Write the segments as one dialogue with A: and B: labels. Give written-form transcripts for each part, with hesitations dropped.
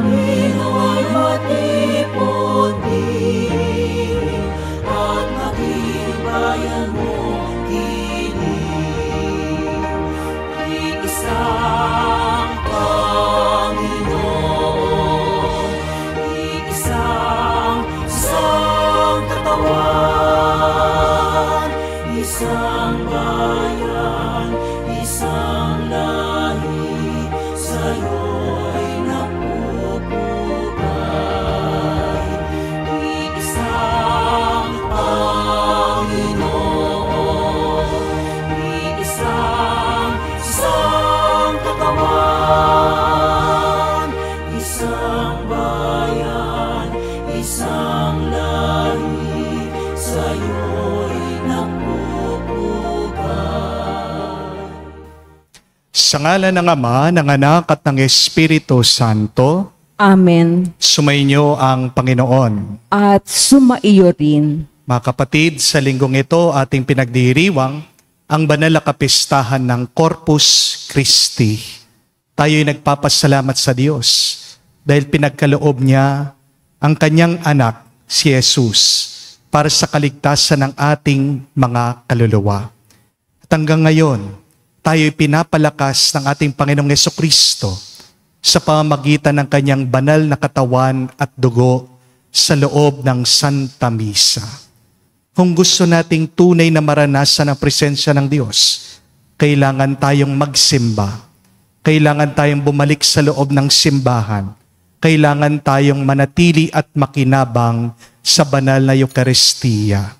A: namin naway matipundi at maging bayan mo kinig. Iisang Panginoon, iisang katawan, isang bayan, isang lahi, sa'yo'y napupugay. Iisang Panginoon, iisang katawan, isang bayan, isang lahi, sa'yo'y napupugay.
B: Sa ngalan ng Ama, ng Anak at ng Espiritu Santo.
C: Amen.
B: Sumainyo ang Panginoon.
C: At sumaiyo rin.
B: Mga kapatid, sa linggong ito ating pinagdiriwang ang banal na kapistahan ng Corpus Christi. Tayo'y nagpapasalamat sa Diyos dahil pinagkaloob niya ang kanyang anak, si Jesus, para sa kaligtasan ng ating mga kaluluwa. At hanggang ngayon, tayo'y pinapalakas ng ating Panginoong Jesucristo sa pamamagitan ng kanyang banal na katawan at dugo sa loob ng Santa Misa. Kung gusto nating tunay na maranasan ang presensya ng Diyos, kailangan tayong magsimba. Kailangan tayong bumalik sa loob ng simbahan. Kailangan tayong manatili at makinabang sa banal na Eucharistia.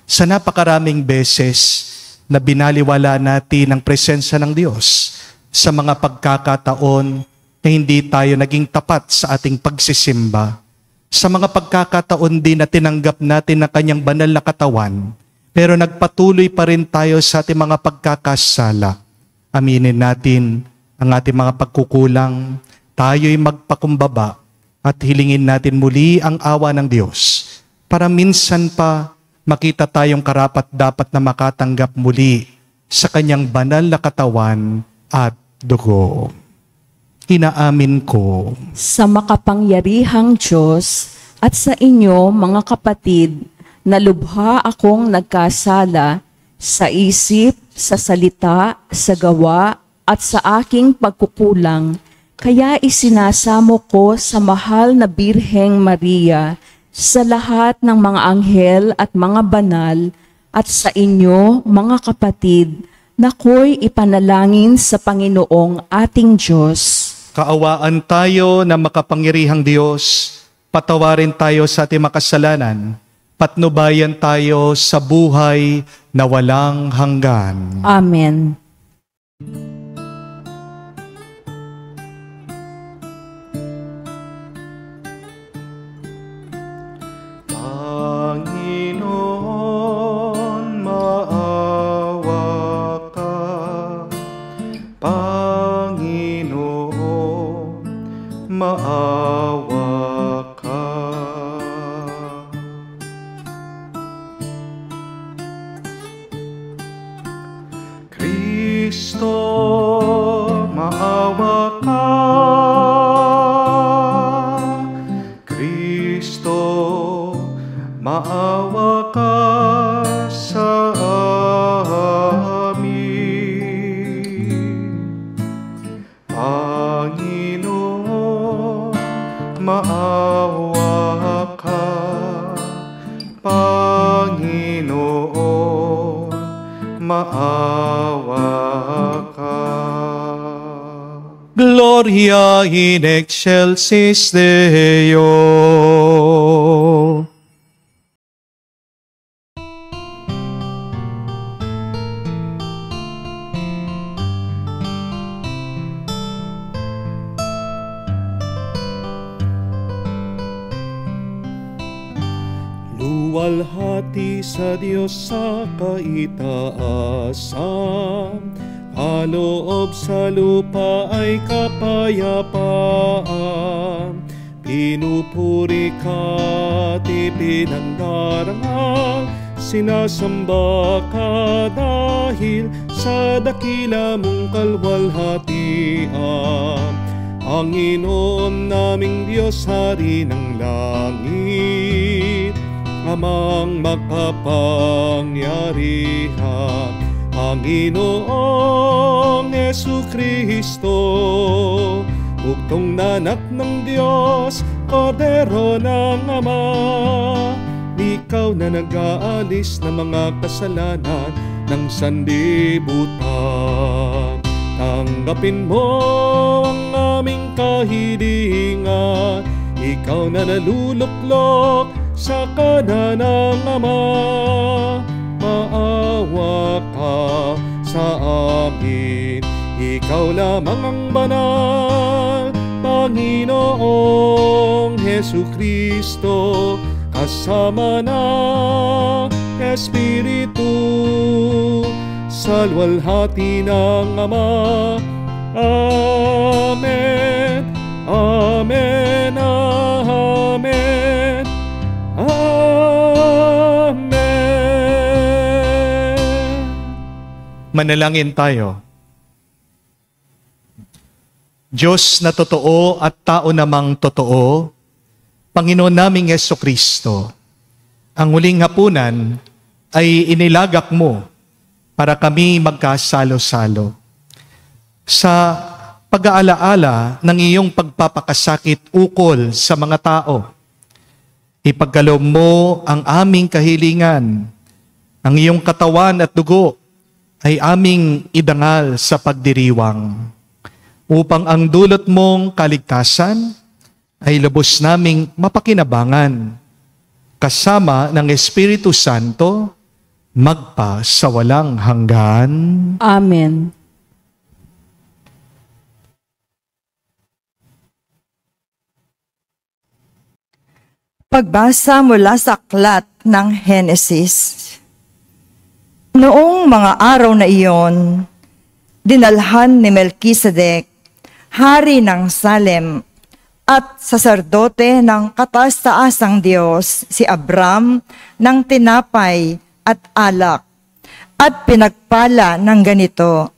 B: Sa napakaraming beses na binaliwala natin ang presensya ng Diyos sa mga pagkakataon na hindi tayo naging tapat sa ating pagsisimba. Sa mga pagkakataon din na tinanggap natin ang kanyang banal na katawan, pero nagpatuloy pa rin tayo sa ating mga pagkakasala. Aminin natin ang ating mga pagkukulang, tayo'y magpakumbaba at hilingin natin muli ang awa ng Diyos para minsan pa makita tayong karapat-dapat na makatanggap muli sa kanyang banal na katawan at dugo. Inaamin ko
C: Sa makapangyarihang Diyos at sa inyo, mga kapatid, na lubha akong nagkasala sa isip, sa salita, sa gawa, at sa aking pagkukulang. Kaya isinasamo ko sa mahal na Birheng Maria, sa lahat ng mga anghel at mga banal, at sa inyo, mga kapatid, na ko'y ipanalangin sa Panginoong ating Diyos.
B: kaawaan tayo na makapangyarihang Diyos, patawarin tayo sa ating makasalanan, patnubayan tayo sa buhay na walang hanggan.
C: Amen.
B: Panginoon, maawa ka. Panginoon, maawa ka. Kristo, maawa ka. Kristo, maawa ka sa amin. Panginoon, maawa ka. Panginoon, maawa ka. Gloria in excelsis Deo. Luwalhati sa Diyos sa kaitaasan, kaloob sa lupa ay kapayapaan. Pinupuri ka at ipinandarama, sinasamba ka dahil sa dakila mong kalwalhatian.
D: Panginoon naming Diyos, Hari ng langit, Amang makapangyarihan, Panginoong Jesucristo, bugtong na anak ng Diyos, Kordero ng Ama, ikaw na nag-aalis ng mga kasalanan ng sanlibutan. Tanggapin mo ang aming kahilingan, ikaw na naluluklok sa kanan ng Ama. Maawa ka sa amin, ikaw lamang ang banal, Panginoong Jesucristo, kasama ng Espiritu, sa luwalhati ng Ama. Amen, Amen, Amen, Amen.
B: Manalangin tayo. Diyos na totoo at tao namang totoo, Panginoon naming Jesucristo, ang huling hapunan ay inilagak mo para kami magkasalo-salo. Sa pag-aalaala ng iyong pagpapakasakit ukol sa mga tao, ipagkaloob mo ang aming kahilingan. Ang iyong katawan at dugo ay aming idangal sa pagdiriwang, upang ang dulot mong kaligtasan ay lubos naming mapakinabangan, kasama ng Espiritu Santo, magpa sa walang hanggan.
C: Amen.
E: Pagbasa mula sa aklat ng Henesis. Noong mga araw na iyon, dinalhan ni Melkisedek, hari ng Salem, at saserdote ng kataas-taasang Diyos, si Abram, ng tinapay at alak, at pinagpala ng ganito: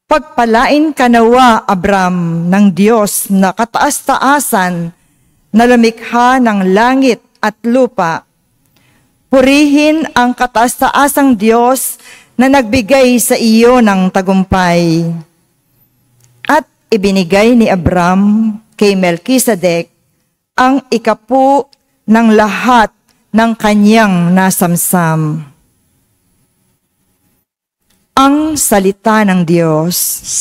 E: Pagpalain ka nawa, Abram, ng Diyos na kataas-taasan, na lumikha ng langit at lupa. Purihin ang kataas-taasang Diyos na nagbigay sa iyo ng tagumpay. At ibinigay ni Abram kay Melkisedek ang ikapu ng lahat ng kanyang nasamsam. Ang salita ng Diyos.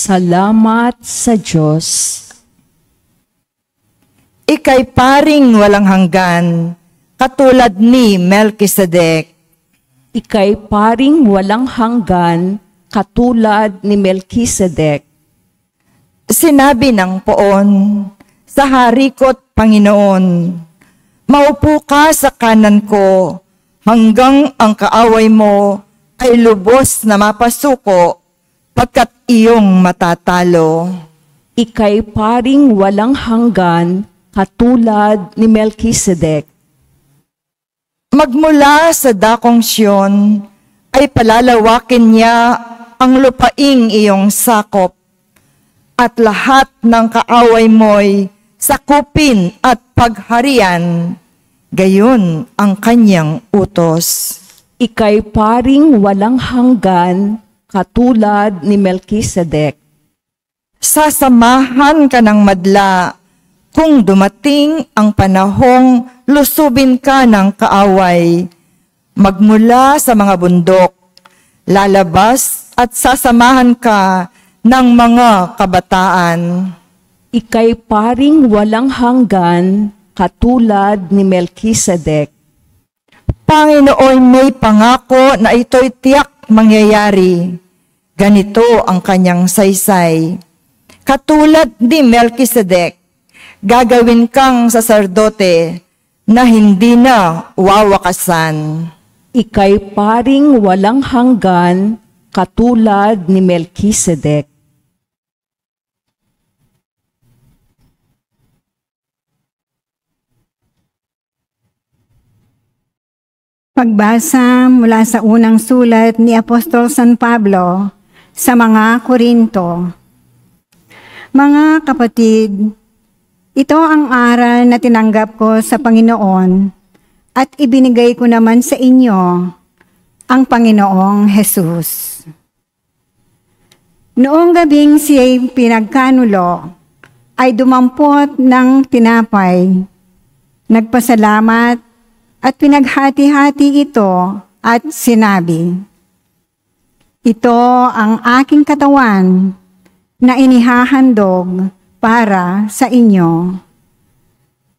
C: Salamat sa Diyos.
E: Ika'y paring walang hanggan, katulad ni Melkisedek.
C: Ika'y paring walang hanggan, katulad ni Melkisedek.
E: Sinabi ng poon, sa hari ko't Panginoon, maupo ka sa kanan ko, hanggang ang kaaway mo ay lubos na mapasuko, pagkat iyong matatalo.
C: Ika'y paring walang hanggan, katulad ni Melkisedek.
E: Magmula sa dakong Siyon ay palalawakin niya ang lupaing iyong sakop, at lahat ng kaaway mo'y sakupin at pagharian, gayon ang kanyang utos.
C: Ika'y paring walang hanggan, katulad ni Melkisedek.
E: Sasamahan ka ng madla kung dumating ang panahong lusubin ka ng kaaway. Magmula sa mga bundok, lalabas at sasamahan ka ng mga kabataan.
C: Ika'y paring walang hanggan, katulad ni Melkisedek.
E: Panginoon, may pangako na ito'y tiyak mangyayari. Ganito ang kanyang saysay. Katulad ni Melkisedek, gagawin kang saserdote na hindi na wawakasan.
C: Ika'y paring walang hanggan, katulad ni Melkisedek.
F: Pagbasa mula sa unang sulat ni Apostol San Pablo sa mga Korinto. Mga kapatid, ito ang aral na tinanggap ko sa Panginoon at ibinigay ko naman sa inyo ang Panginoong Jesus. Noong gabing siya'y pinagkanulo, ay dumampot ng tinapay, nagpasalamat at pinaghati-hati ito at sinabi, "Ito ang aking katawan na inihahandog para sa inyo.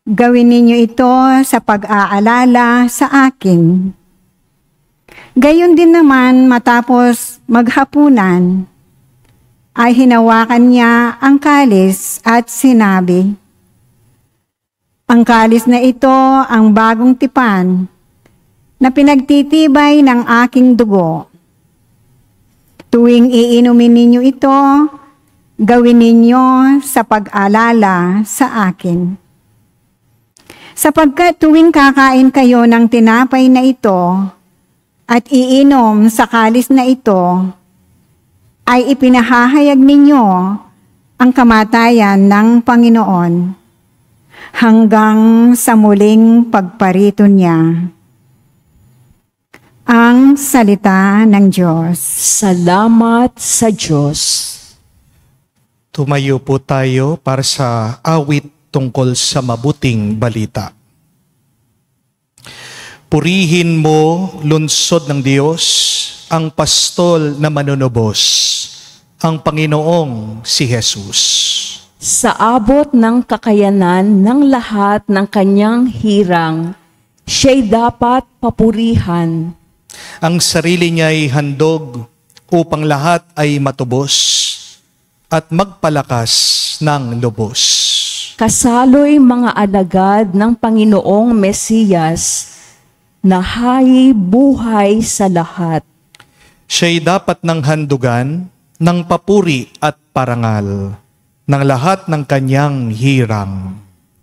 F: Gawin ninyo ito sa pag-aalala sa akin." Gayon din naman matapos maghapunan, ay hinawakan niya ang kalis at sinabi, "Ang kalis na ito ang bagong tipan na pinagtitibay ng aking dugo. Tuwing iinumin ninyo ito, gawin ninyo sa pag-alala sa akin. Sapagkat tuwing kakain kayo ng tinapay na ito at iinom sa kalis na ito, ay ipinahahayag ninyo ang kamatayan ng Panginoon hanggang sa muling pagparito niya." Ang salita ng Diyos.
C: Salamat sa Diyos.
B: Tumayo po tayo para sa awit tungkol sa mabuting balita. Purihin mo, lungsod ng Diyos, ang pastol na manunubos, ang Panginoong si Jesus.
C: Sa abot ng kakayanan ng lahat ng kanyang hirang, siya'y dapat papurihan.
B: Ang sarili niya'y handog upang lahat ay matubos at magpalakas ng lubos.
C: Kasalo'y mga alagad ng Panginoong Mesiyas na hay buhay sa lahat.
B: Siya'y dapat ng handugan ng papuri at parangal ng lahat ng kanyang hirang.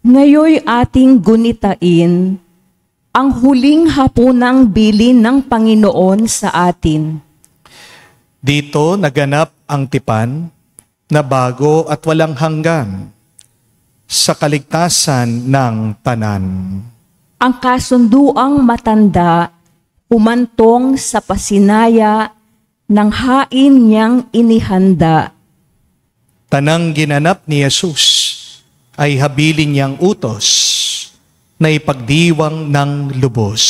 C: Ngayoy ating gunitain ang huling hapunang bilin ng Panginoon sa atin.
B: Dito naganap ang tipan na bago at walang hanggan sa kaligtasan ng tanan.
C: Ang kasunduang matanda umantong sa pasinaya ng hain niyang inihanda.
B: Tanang ginanap ni Jesus ay habilin niyang utos na ipagdiwang ng lubos.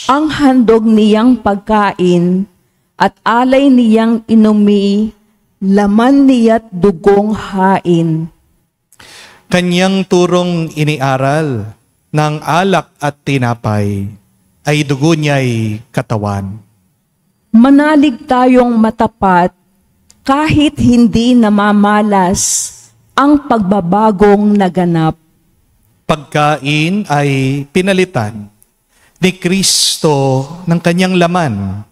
C: Ang handog niyang pagkain at alay niyang inumi, laman niya't dugong hain.
B: Kanyang turong iniaral ng alak at tinapay ay dugo niya'y katawan.
C: Manalig tayong matapat kahit hindi namamalas ang pagbabagong naganap.
B: Pagkain ay pinalitan ni Kristo ng kanyang laman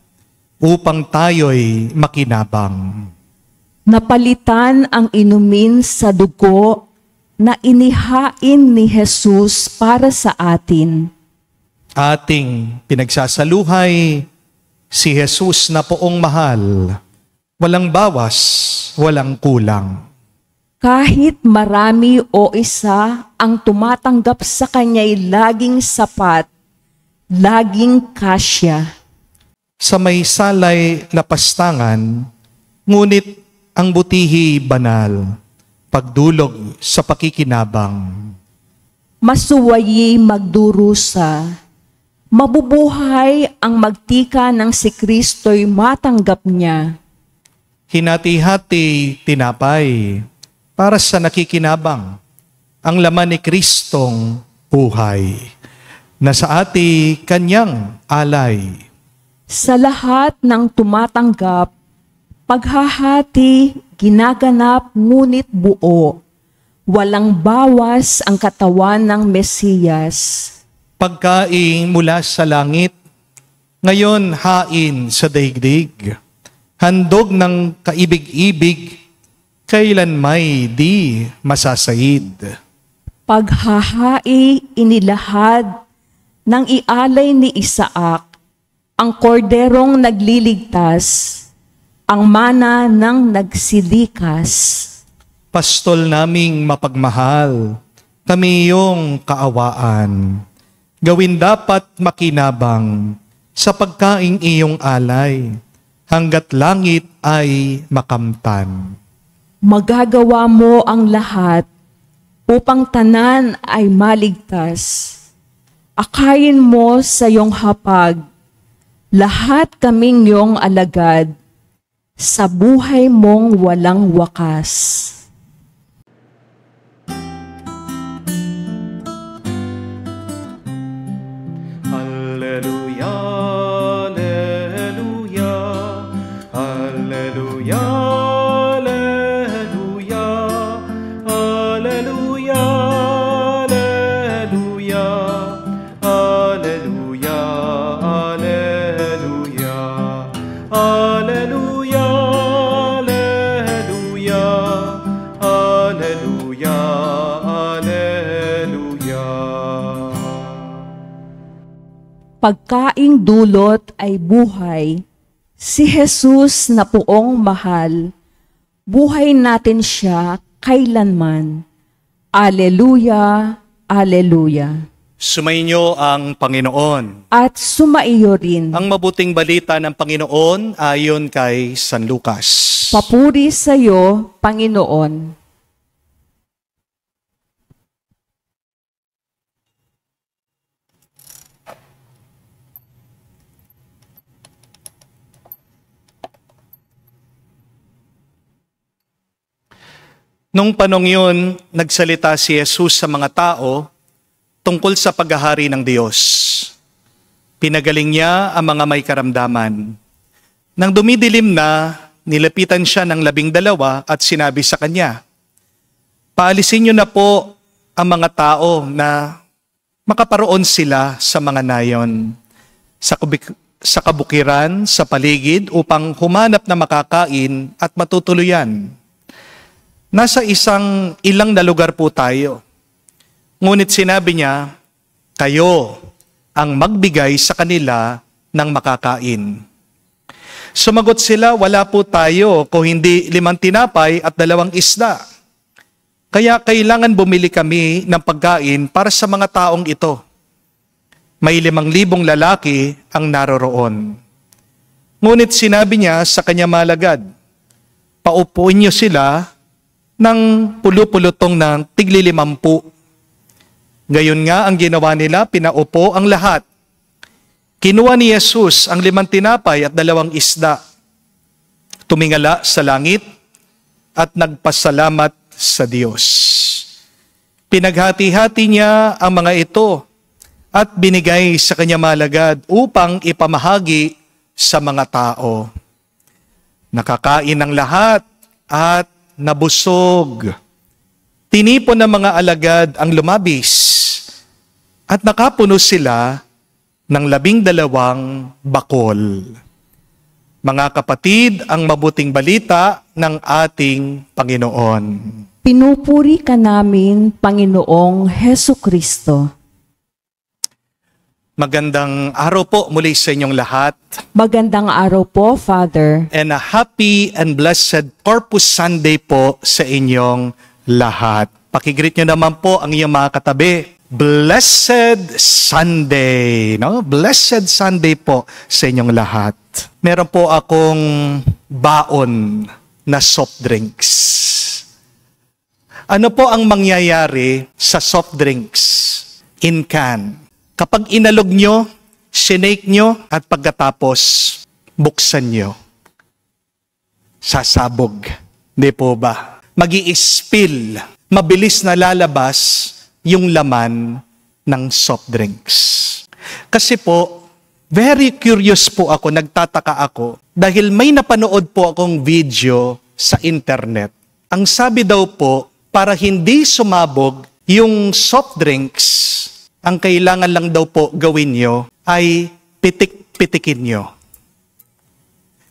B: upang tayo'y makinabang.
C: Napalitan ang inumin sa dugo na inihain ni Jesus para sa atin.
B: Ating pinagsasaluhay si Jesus na poong mahal, walang bawas, walang kulang.
C: Kahit marami o isa ang tumatanggap sa kanya'y laging sapat, laging kasya.
B: Sa may salay lapastangan, ngunit ang butihi banal, pagdulog sa pakikinabang.
C: Masuwayi magdurusa, mabubuhay ang magtika ng si Kristo'y matanggap niya.
B: Hinati-hati tinapay para sa nakikinabang ang laman ni Kristong buhay na sa ati kanyang alay.
C: Sa lahat ng tumatanggap, paghahati, ginaganap ngunit buo. Walang bawas ang katawan ng Mesiyas.
B: Pagkain mula sa langit, ngayon hain sa daigdig. Handog ng kaibig-ibig, kailan may di masasayid.
C: Paghahai inilahad ng ialay ni Isaac, ang korderong nagliligtas, ang mana ng nagsilikas.
B: Pastol naming mapagmahal, kami iyong kaawaan. Gawin dapat makinabang sa pagkaing iyong alay, hanggat langit ay makamtan.
C: Magagawa mo ang lahat upang tanan ay maligtas. Akayin mo sa iyong hapag, lahat kaming iyong alagad, sa buhay mong walang wakas.
D: Alleluia, alleluia, alleluia, alleluia, alleluia, alleluia, alleluia, alleluia, alleluia, alleluia, alleluia, alleluia.
C: Pagkaing dulot ay buhay, si Jesus na poong mahal, buhay natin siya kailanman. Alleluia, alleluia.
B: Sumainyo ang Panginoon.
C: At sumaiyo rin.
B: Ang mabuting balita ng Panginoon ayon kay San Lucas.
C: Papuri sa iyo, Panginoon.
B: Nung panong yun, nagsalita si Jesus sa mga tao tungkol sa paghahari ng Diyos. Pinagaling niya ang mga may karamdaman. Nang dumidilim na, nilapitan siya ng 12 at sinabi sa kanya, "Paalisin niyo na po ang mga tao na makaparoon sila sa mga nayon, sa kabukiran, sa paligid upang humanap na makakain at matutuluyan. Nasa ilang na lugar po tayo. Ngunit sinabi niya, kayo ang magbigay sa kanila ng makakain." Sumagot sila, "Wala po tayo kung hindi 5 tinapay at 2 isda. Kaya kailangan bumili kami ng pagkain para sa mga taong ito. May 5,000 lalaki ang naroroon." Ngunit sinabi niya sa kanya malagad, "Paupuin niyo sila ng pulupulutong ng tig-50." Gayon nga ang ginawa nila, pinaupo ang lahat. Kinuha ni Jesus ang 5 tinapay at 2 isda. Tumingala sa langit at nagpasalamat sa Diyos. Pinaghati-hati niya ang mga ito at binigay sa kanya malagad upang ipamahagi sa mga tao. Nakakain ng lahat at nabusog. Tinipon ng mga alagad ang lumabis at nakapuno sila ng 12 bakol. Mga kapatid, ang mabuting balita ng ating Panginoon.
C: Pinupuri ka namin, Panginoong Hesukristo.
B: Magandang araw po muli sa inyong lahat.
C: Magandang araw po, Father.
B: And a happy and blessed Corpus Sunday po sa inyong lahat. Pakigreet nyo naman po ang iyong mga katabi. Blessed Sunday. No? Blessed Sunday po sa inyong lahat. Meron po akong baon na soft drinks. Ano po ang mangyayari sa soft drinks in can? Kapag inalog nyo, sinake nyo, at pagkatapos, buksan nyo, sasabog. Di po ba? Magi-spill. Mabilis na lalabas yung laman ng soft drinks. Kasi po, very curious po ako, nagtataka ako, dahil may napanood po akong video sa internet. Ang sabi daw po, para hindi sumabog yung soft drinks, ang kailangan lang daw po gawin nyo ay pitik-pitikin nyo.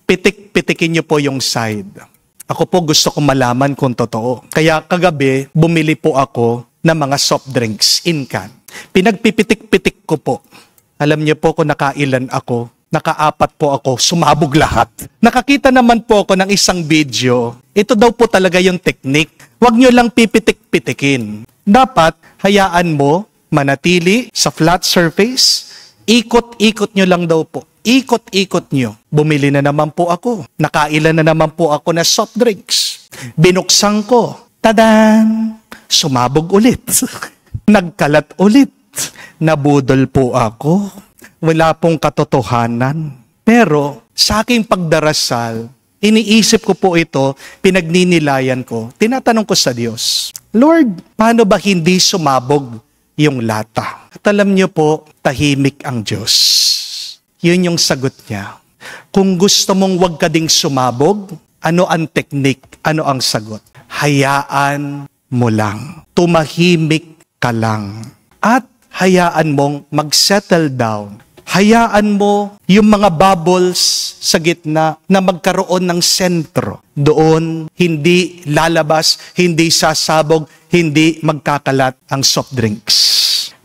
B: Pitik-pitikin nyo po yung side. Ako po gusto kong malaman kung totoo. Kaya kagabi, bumili po ako ng mga soft drinks in can. Pinagpipitik-pitik ko po. Alam niyo po kung nakailan ako. Nakaapat po ako, sumabog lahat. Nakakita naman po ako ng isang video. Ito daw po talaga yung technique. Huwag nyo lang pipitik-pitikin. Dapat, hayaan mo, manatili sa flat surface. Ikot-ikot nyo lang daw po. Ikot-ikot nyo. Bumili na naman po ako. Nakailan na naman po ako na soft drinks. Binuksan ko. Tadan! Sumabog ulit. Nagkalat ulit. Nabudol po ako. Wala pong katotohanan. Pero sa aking pagdarasal, iniisip ko po ito, pinagninilayan ko. Tinatanong ko sa Diyos, Lord, paano ba hindi sumabog yung lata? At alam niyo po, tahimik ang Diyos. Yun yung sagot niya. Kung gusto mong wag ka ding sumabog, ano ang teknik? Ano ang sagot? Hayaan mo lang. Tumahimik ka lang. At hayaan mong mag-settle down. Hayaan mo yung mga bubbles sa gitna na magkaroon ng sentro. Doon, hindi lalabas, hindi sasabog, hindi magkakalat ang soft drinks.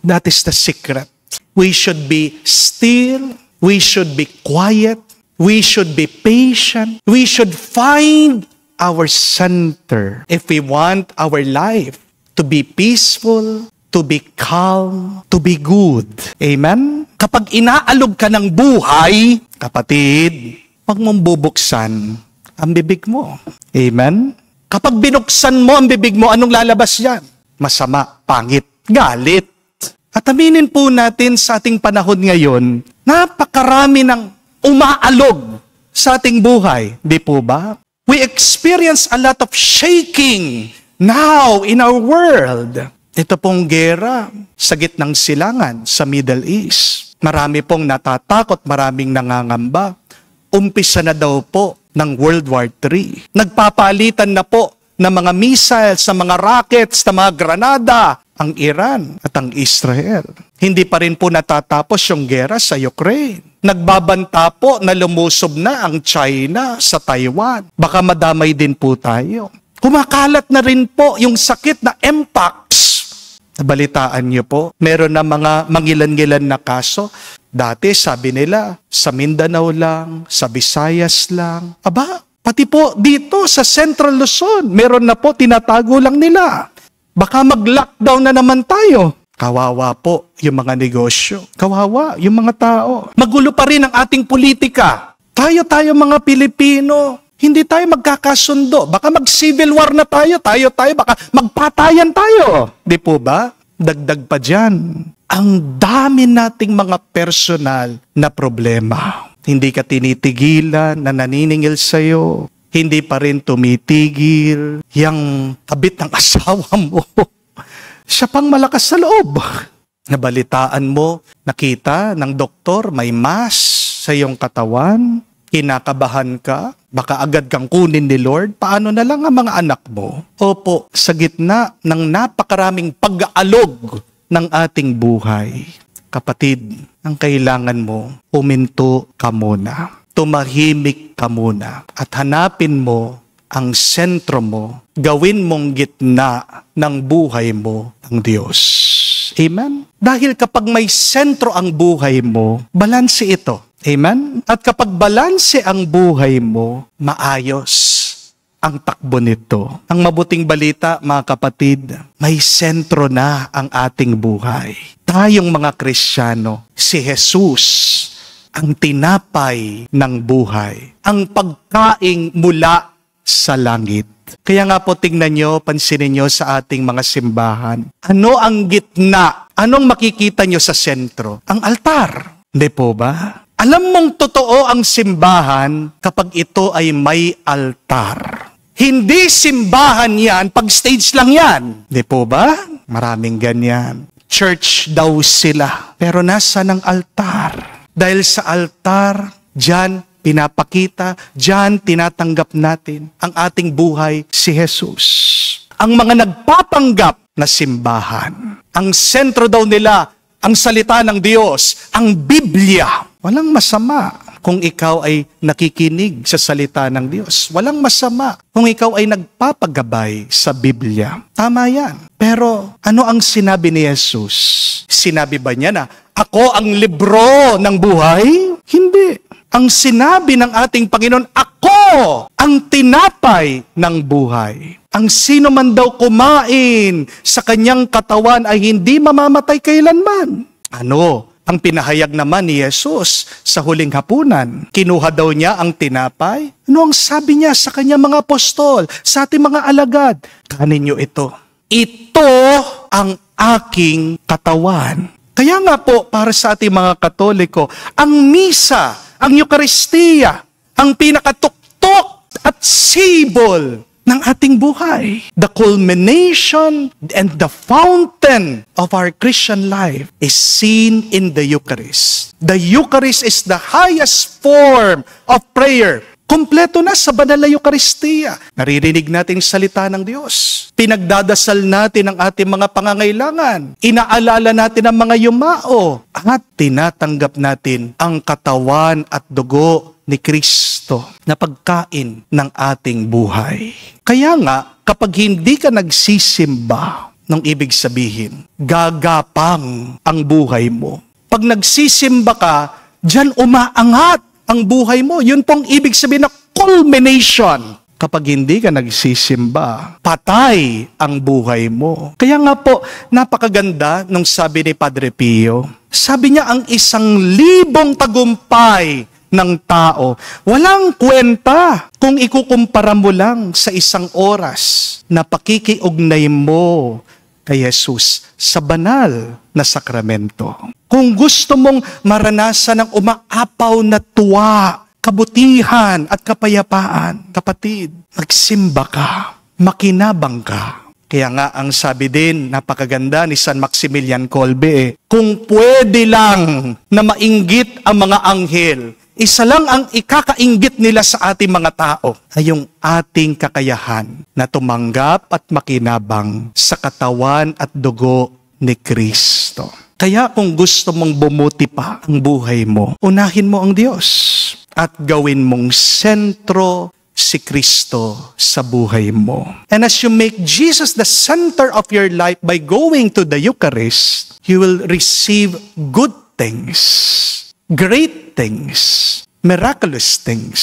B: That is the secret. We should be still. We should be quiet. We should be patient. We should find our center if we want our life to be peaceful, to be calm, to be good. Amen? Kapag inaalog ka ng buhay, kapatid, huwag mong bubuksan ang bibig mo. Amen? Kapag binuksan mo ang bibig mo, anong lalabas yan? Masama, pangit, galit. At aminin po natin sa ating panahon ngayon, napakarami ng umaalog sa ating buhay. Di po ba? We experience a lot of shaking now in our world. Ito pong gera sa gitnang silangan sa Middle East. Marami pong natatakot, maraming nangangamba. Umpisa na daw po ng World War III. Nagpapalitan na po ng mga missiles, ng mga rockets, ng mga granada, ang Iran at ang Israel. Hindi pa rin po natatapos yung gera sa Ukraine. Nagbabanta po na lumusob na ang China sa Taiwan. Baka madamay din po tayo. Kumakalat na rin po yung sakit na Mpox. Nabalitaan niyo po, meron na mga mangilan-ngilan na kaso. Dati sabi nila, sa Mindanao lang, sa Visayas lang. Aba, pati po dito sa Central Luzon, meron na po, tinatago lang nila. Baka mag-lockdown na naman tayo. Kawawa po yung mga negosyo. Kawawa yung mga tao. Magulo pa rin ang ating politika. Tayo mga Pilipino, hindi tayo magkakasundo. Baka mag-civil war na tayo, baka magpatayan tayo. Di po ba? Dagdag pa dyan. Ang dami nating mga personal na problema. Hindi ka tinitigilan na naniningil sa'yo. Hindi pa rin tumitigil yang kabit ng asawa mo. Siya pang malakas sa loob. Nabalitaan mo, nakita ng doktor, may mass sa iyong katawan. Kinakabahan ka, baka agad kang kunin ni Lord, paano na lang ang mga anak mo? Opo, sa gitna ng napakaraming pag-aalog ng ating buhay, kapatid, ang kailangan mo, uminto ka muna. Tumahimik ka muna at hanapin mo ang sentro mo, gawin mong gitna ng buhay mo ang Diyos. Amen? Dahil kapag may sentro ang buhay mo, balanse ito. Amen? At kapag balanse ang buhay mo, maayos ang takbo nito. Ang mabuting balita, mga kapatid, may sentro na ang ating buhay. Tayong mga Kristiyano, si Jesus, ang tinapay ng buhay, ang pagkaing mula sa langit. Kaya nga po tingnan nyo, pansinin nyo sa ating mga simbahan. Ano ang gitna? Anong makikita nyo sa sentro? Ang altar. Hindi po ba? Alam mong totoo ang simbahan kapag ito ay may altar. Hindi simbahan yan, pag stage lang yan. Hindi po ba? Maraming ganyan. Church daw sila, pero nasa ng altar? Dahil sa altar, diyan pinapakita, diyan tinatanggap natin ang ating buhay si Jesus. Ang mga nagpapanggap na simbahan, ang sentro daw nila, ang salita ng Diyos, ang Biblia. Walang masama kung ikaw ay nakikinig sa salita ng Diyos. Walang masama kung ikaw ay nagpapagabay sa Biblia. Tama yan. Pero ano ang sinabi ni Jesus? Sinabi ba niya na, ako ang libro ng buhay? Hindi. Ang sinabi ng ating Panginoon, ako ang tinapay ng buhay. Ang sino man daw kumain sa kanyang katawan ay hindi mamamatay kailanman. Ano? Ang pinahayag naman ni Jesus sa huling hapunan. Kinuha daw niya ang tinapay. Ano ang sabi niya sa kanyang mga apostol, sa ating mga alagad? Kanin niyo ito. Ito ang aking katawan. Kaya nga po, para sa ating mga Katoliko, ang misa, ang Eucharistia, ang pinakatuktok at symbol ng ating buhay. The culmination and the fountain of our Christian life is seen in the Eucharist. The Eucharist is the highest form of prayer. Kompleto na sa banal na Eucharistia. Naririnig natin salita ng Diyos. Pinagdadasal natin ang ating mga pangangailangan. Inaalala natin ang mga yumao. At tinatanggap natin ang katawan at dugo ni Kristo na pagkain ng ating buhay. Kaya nga, kapag hindi ka nagsisimba, nung ibig sabihin, gagapang ang buhay mo. Pag nagsisimba ka, diyan umaangat ang buhay mo. Yun pong ibig sabihin na culmination. Kapag hindi ka nagsisimba, patay ang buhay mo. Kaya nga po, napakaganda nung sabi ni Padre Pio. Sabi niya, ang 1,000 tagumpay ng tao, walang kwenta kung ikukumpara mo lang sa 1 oras na pakikiugnay mo kay Jesus sa banal na sakramento. Kung gusto mong maranasan ang umaapaw na tuwa, kabutihan at kapayapaan, kapatid, magsimba ka, makinabang ka. Kaya nga ang sabi din, napakaganda ni San Maximilian Kolbe, kung pwede lang na mainggit ang mga anghel, isa lang ang ikakainggit nila sa ating mga tao ay yung ating kakayahan na tumanggap at makinabang sa katawan at dugo ni Kristo. Kaya kung gusto mong bumuti pa ang buhay mo, unahin mo ang Diyos at gawin mong sentro si Kristo sa buhay mo. And as you make Jesus the center of your life by going to the Eucharist, you will receive good things, great things, miraculous things.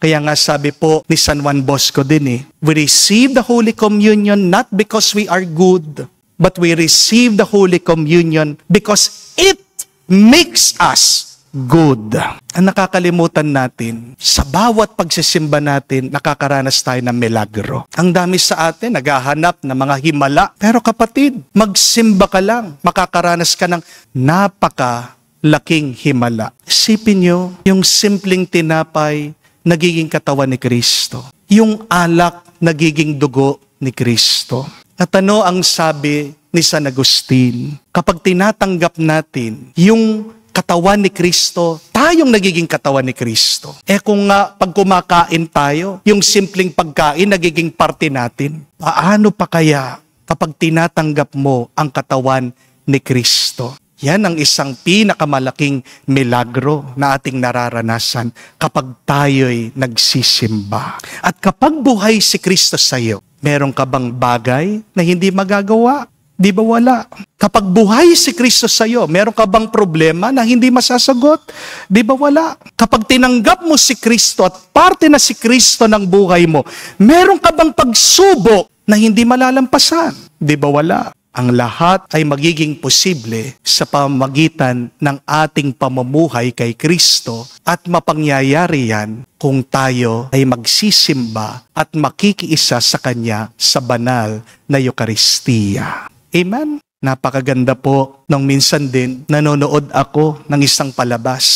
B: Kaya nga sabi po ni San Juan Bosco din we receive the Holy Communion not because we are good, but we receive the Holy Communion because it makes us good. Ang nakakalimutan natin, sa bawat pagsisimba natin, nakakaranas tayo ng milagro. Ang dami sa atin, naghahanap ng mga himala. Pero kapatid, magsimba ka lang, makakaranas ka ng napakalaking himala. Isipin nyo, yung simpleng tinapay, nagiging katawan ni Kristo. Yung alak, nagiging dugo ni Kristo. At ano ang sabi ni San Agustin? Kapag tinatanggap natin yung katawan ni Kristo, tayong nagiging katawan ni Kristo. Kung nga pag kumakain tayo, yung simpleng pagkain nagiging parte natin. Paano pa kaya kapag tinatanggap mo ang katawan ni Kristo? Yan ang isang pinakamalaking milagro na ating nararanasan kapag tayo'y nagsisimba. At kapag buhay si Kristo sa iyo, meron ka bang bagay na hindi magagawa? Di ba wala? Kapag buhay si Kristo sa iyo, meron ka bang problema na hindi masasagot? Di ba wala? Kapag tinanggap mo si Kristo at parte na si Kristo ng buhay mo, meron ka bang pagsubok na hindi malalampasan? Di ba wala? Ang lahat ay magiging posible sa pamamagitan ng ating pamumuhay kay Kristo at mapangyayari yan kung tayo ay magsisimba at makikiisa sa Kanya sa banal na Eucharistia. Amen? Napakaganda po nung minsan din nanonood ako ng isang palabas.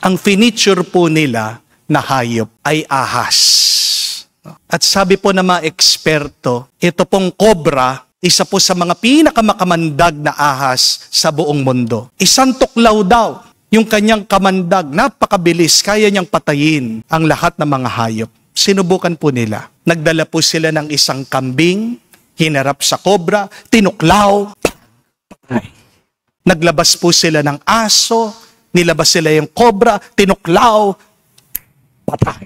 B: Ang finiture po nila na hayop ay ahas. At sabi po ng mga eksperto, ito pong cobra, isa po sa mga pinakamakamandag na ahas sa buong mundo. Isang tuklaw daw yung kanyang kamandag, napakabilis, kaya niyang patayin ang lahat ng mga hayop. Sinubukan po nila. Nagdala po sila ng isang kambing, hinarap sa kobra, tinuklaw, patay. Naglabas po sila ng aso, nilabas sila yung kobra, tinuklaw, patay.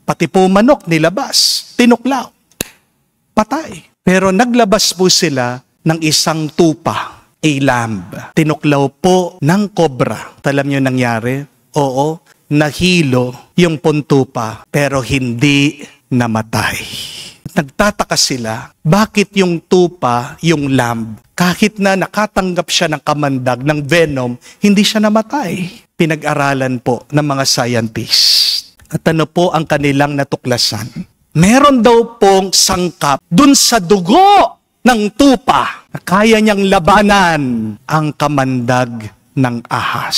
B: Pati po manok nilabas, tinuklaw, patay. Pero naglabas po sila ng isang tupa, a lamb. Tinuklaw po ng kobra. Alam niyo nangyari? Oo, nahilo yung puntupa pero hindi namatay. Nagtataka sila, bakit yung tupa, yung lamb, kahit na nakatanggap siya ng kamandag, ng venom, hindi siya namatay. Pinag-aralan po ng mga scientists. At ano po ang kanilang natuklasan? Meron daw pong sangkap dun sa dugo ng tupa na kaya niyang labanan ang kamandag ng ahas.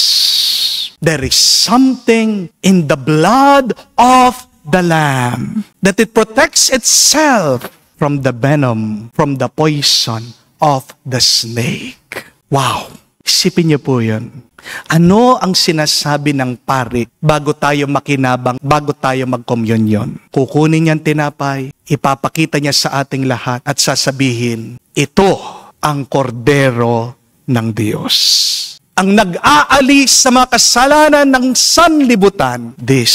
B: There is something in the blood of the lamb that it protects itself from the venom, from the poison of the snake. Wow! Isipin niyo po yun. Ano ang sinasabi ng pari bago tayo makinabang, bago tayo magkomyunyon? Kukunin niyang tinapay, ipapakita niya sa ating lahat at sasabihin, ito ang kordero ng Diyos. Ang nag-aalis sa mga kasalanan ng sanlibutan. This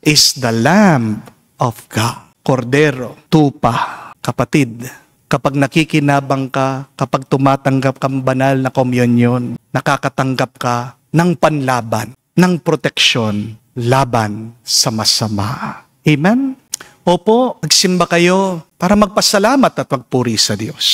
B: is the Lamb of God. Kordero, tupa, kapatid. Kapag nakikinabang ka, kapag tumatanggap kang banal na komunyon, nakakatanggap ka ng panlaban, ng proteksyon, laban sa masama. Amen? Opo, magsimba kayo para magpasalamat at magpuri sa Diyos.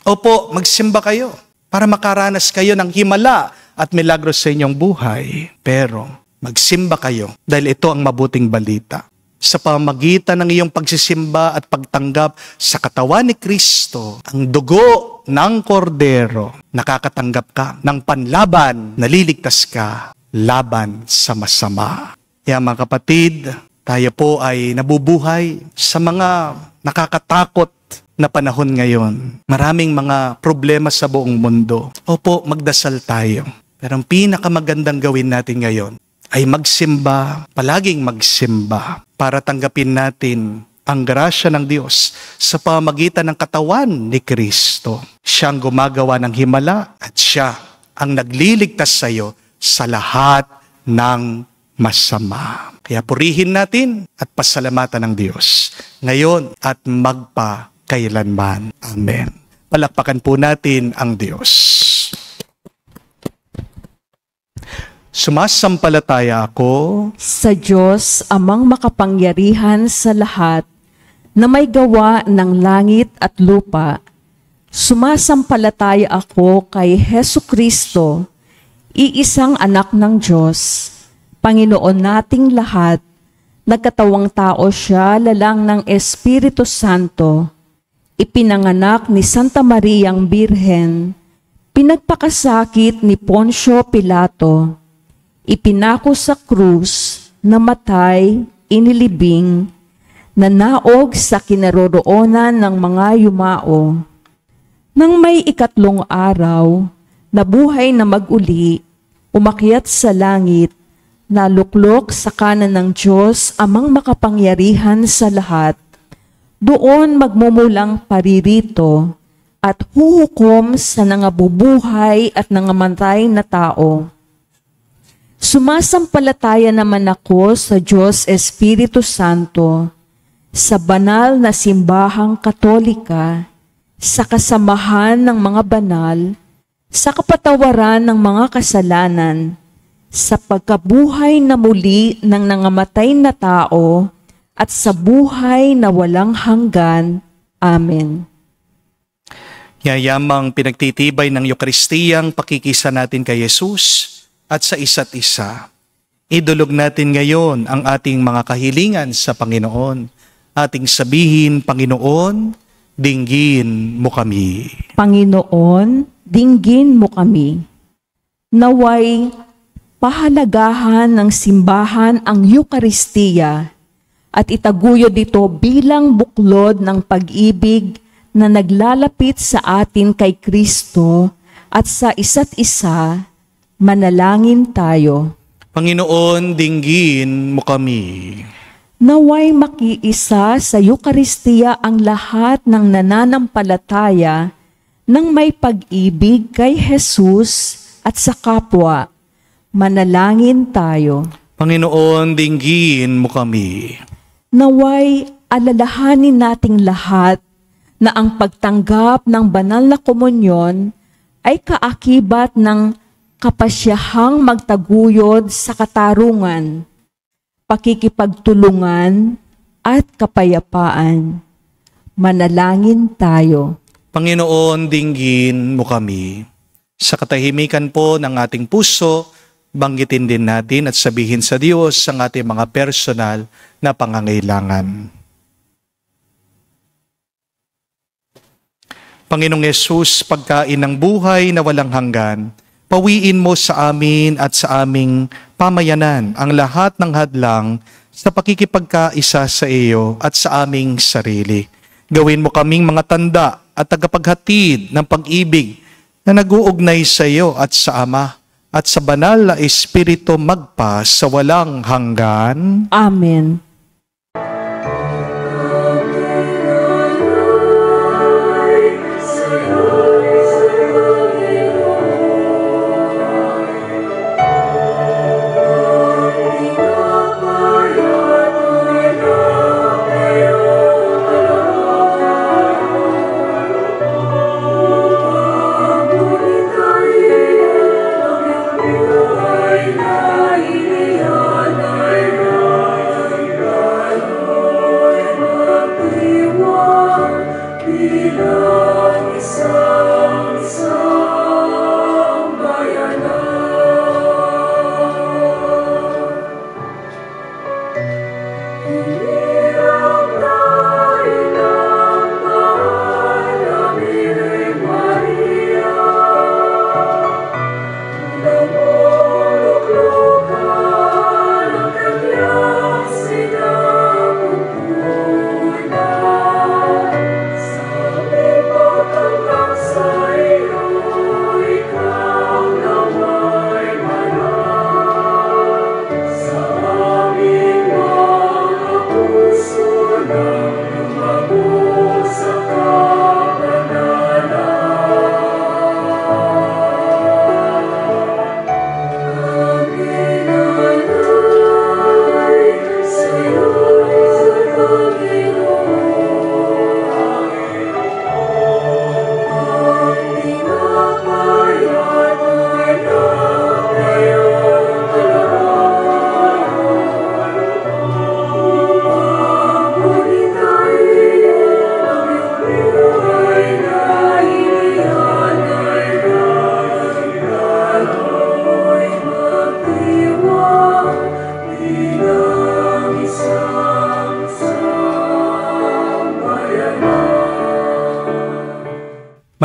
B: Opo, magsimba kayo para makaranas kayo ng himala at milagro sa inyong buhay. Pero magsimba kayo dahil ito ang mabuting balita. Sa pamagitan ng iyong pagsisimba at pagtanggap sa katawan ni Kristo, ang dugo ng kordero, nakakatanggap ka ng panlaban, naliligtas ka laban sa masama. Kaya mga kapatid, tayo po ay nabubuhay sa mga nakakatakot na panahon ngayon. Maraming mga problema sa buong mundo. Opo, magdasal tayo. Pero ang pinakamagandang gawin natin ngayon ay magsimba, palaging magsimba, para tanggapin natin ang grasya ng Diyos sa pamamagitan ng katawan ni Kristo. Siya ang gumagawa ng himala at siya ang nagliligtas sa iyo sa lahat ng masama. Kaya purihin natin at pasalamatan ng Diyos ngayon at magpakailanman. Amen. Palakpakan po natin ang Diyos. Sumasampalataya ako
C: Sa Diyos, amang makapangyarihan sa lahat, na may gawa ng langit at lupa. Sumasampalataya ako kay Hesu Kristo, iisang anak ng Diyos, Panginoon nating lahat, nagkatawang tao siya lalang ng Espiritu Santo, ipinanganak ni Santa Mariang Birhen, pinagpakasakit ni Poncio Pilato, ipinako sa krus, namatay, inilibing, nanaog sa kinaroroonan ng mga yumao. Nang may ikatlong araw, nabuhay na mag-uli, umakyat sa langit, naluklok sa kanan ng Diyos amang makapangyarihan sa lahat, doon magmumulang paririto at huhukom sa nangabubuhay at nangamatay na tao. Sumasampalataya naman ako sa Diyos Espiritu Santo, sa banal na simbahang katolika, sa kasamahan ng mga banal, sa kapatawaran ng mga kasalanan, sa pagkabuhay na muli ng nangamatay na tao, at sa buhay na walang hanggan. Amen.
B: Yayamang pinagtitibay ng Eukaristiyang pakikisa natin kay Jesus at sa isa't isa. Idulog natin ngayon ang ating mga kahilingan sa Panginoon. Ating sabihin, Panginoon, dinggin mo kami.
C: Panginoon, dinggin mo kami. Naway pahalagahan ng simbahan ang Eukaristiya at itaguyod ito bilang buklod ng pag-ibig na naglalapit sa atin kay Kristo at sa isa't isa. Manalangin tayo.
B: Panginoon, dinggin mo kami.
C: Naway makiisa sa Eukaristiya ang lahat ng nananampalataya ng may pag-ibig kay Jesus at sa kapwa. Manalangin tayo.
B: Panginoon, dinggin mo kami.
C: Naway alalahanin nating lahat na ang pagtanggap ng banal na komunyon ay kaakibat ng kapasyahang magtaguyod sa katarungan, pakikipagtulungan at kapayapaan. Manalangin tayo.
B: Panginoon, dinggin mo kami. Sa katahimikan po ng ating puso, banggitin din natin at sabihin sa Diyos ang ating mga personal na pangangailangan. Panginoong Yesus, pagkain ng buhay na walang hanggan, pawiin mo sa amin at sa aming pamayanan ang lahat ng hadlang sa pakikipagkaisa sa iyo at sa aming sarili. Gawin mo kaming mga tanda at tagapaghatid ng pag-ibig na nag-uugnay sa iyo at sa Ama at sa banal na Espiritu magpa sa walang hanggan.
C: Amen.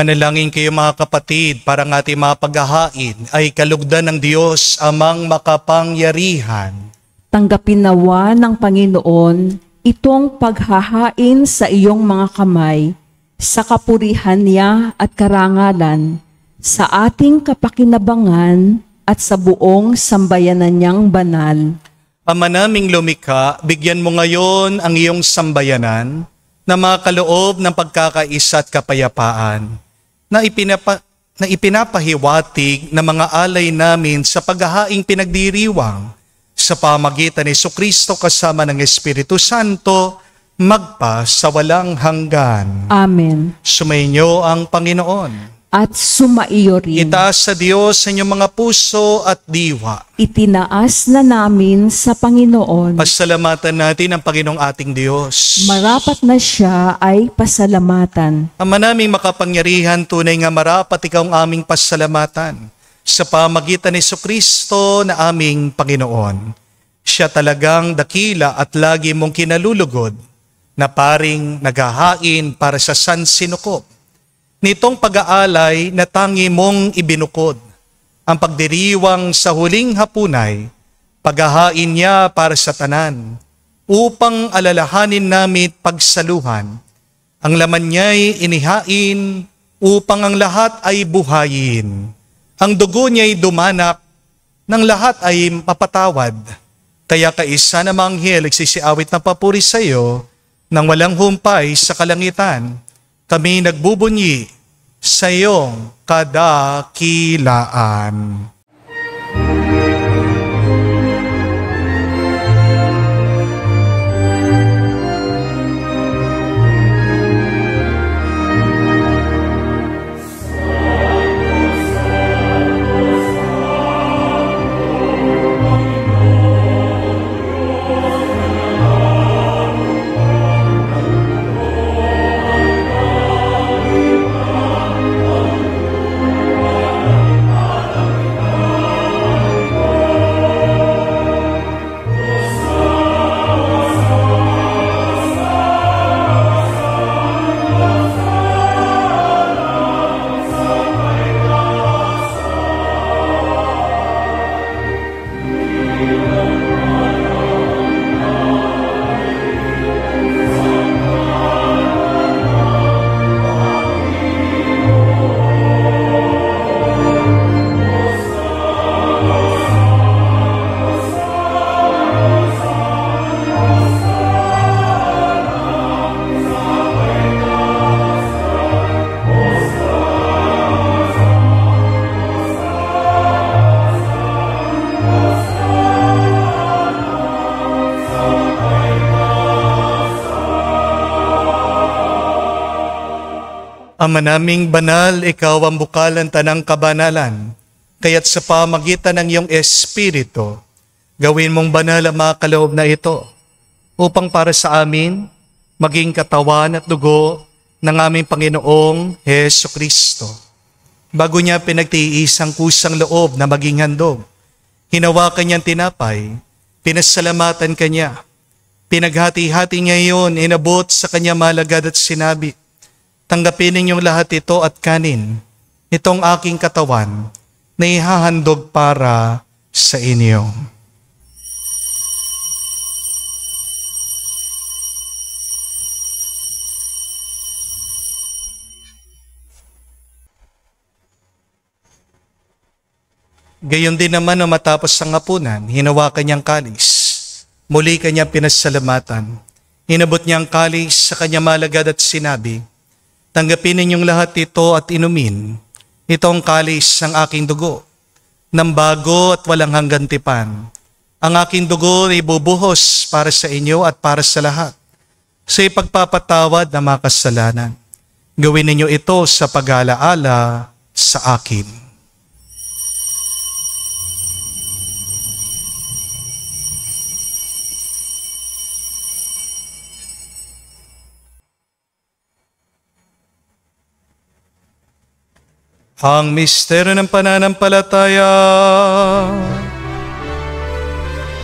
B: Manalangin kayo mga kapatid para ng ating mga paghahain ay kalugdan ng Diyos amang makapangyarihan.
C: Tanggapin nawa ng Panginoon itong paghahain sa iyong mga kamay sa kapurihan niya at karangalan, sa ating kapakinabangan at sa buong sambayanan niyang banal.
B: Ama naming lumikha, bigyan mo ngayon ang iyong sambayanan na mga kaloob ng pagkakaisa at kapayapaan na ipinapahiwatig na mga alay namin sa paghahaing pinagdiriwang sa pamagitan ni Jesucristo kasama ng Espiritu Santo magpa sa walang hanggan.
C: Amen.
B: Sumainyo ang Panginoon.
C: At sumaiyo rin.
B: Itaas sa Diyos sa inyong mga puso at diwa.
C: Itinaas na namin sa Panginoon.
B: Pasalamatan natin ang Panginoong ating Diyos.
C: Marapat na siya ay pasalamatan.
B: Ama naming makapangyarihan, tunay nga marapat ikaw ang aming pasalamatan sa pamagitan ni Jesucristo na aming Panginoon. Siya talagang dakila at lagi mong kinalulugod na paring naghahain para sa sansinukob. Nitong pag-aalay na tangi mong ibinukod, ang pagdiriwang sa huling hapunay, paghahain niya para sa tanan, upang alalahanin namin pagsaluhan. Ang laman niya'y inihain upang ang lahat ay buhayin. Ang dugo niya'y dumanak, ng lahat ay mapatawad. Kaya kaisa na mga anghel nagsisiawit na papuri sa iyo, nang walang humpay sa kalangitan, kami nagbubunyi sa iyong kadakilaan. Ama naming banal, ikaw ang bukalan tanang kabanalan, kaya't sa pamagitan ng iyong Espiritu, gawin mong banal ang mga kaloob na ito, upang para sa amin, maging katawan at dugo ng aming Panginoong Heso Kristo. Bago niya pinagtiis ang kusang loob na maging handog, hinawakan niyang tinapay, pinasalamatan kanya, pinaghati-hati niya iyon, inabot sa kanya malagad at sinabi, tanggapin ninyong lahat ito at kanin, itong aking katawan na ihahandog para sa inyo. Gayon din naman na matapos ang hapunan, hinawakan niyang kalis. Muli kanya pinasalamatan. Inabot niya ang kalis sa kanya malagad at sinabi, tanggapin ninyong lahat ito at inumin. Ito ang kalis ng aking dugo, ng bago at walang hanggang tipan. Ang aking dugo ay bubuhos para sa inyo at para sa lahat, sa ipagpapatawad ng mga kasalanan. Gawin ninyo ito sa pag-alaala sa akin. Ang misteryo ng pananampalataya.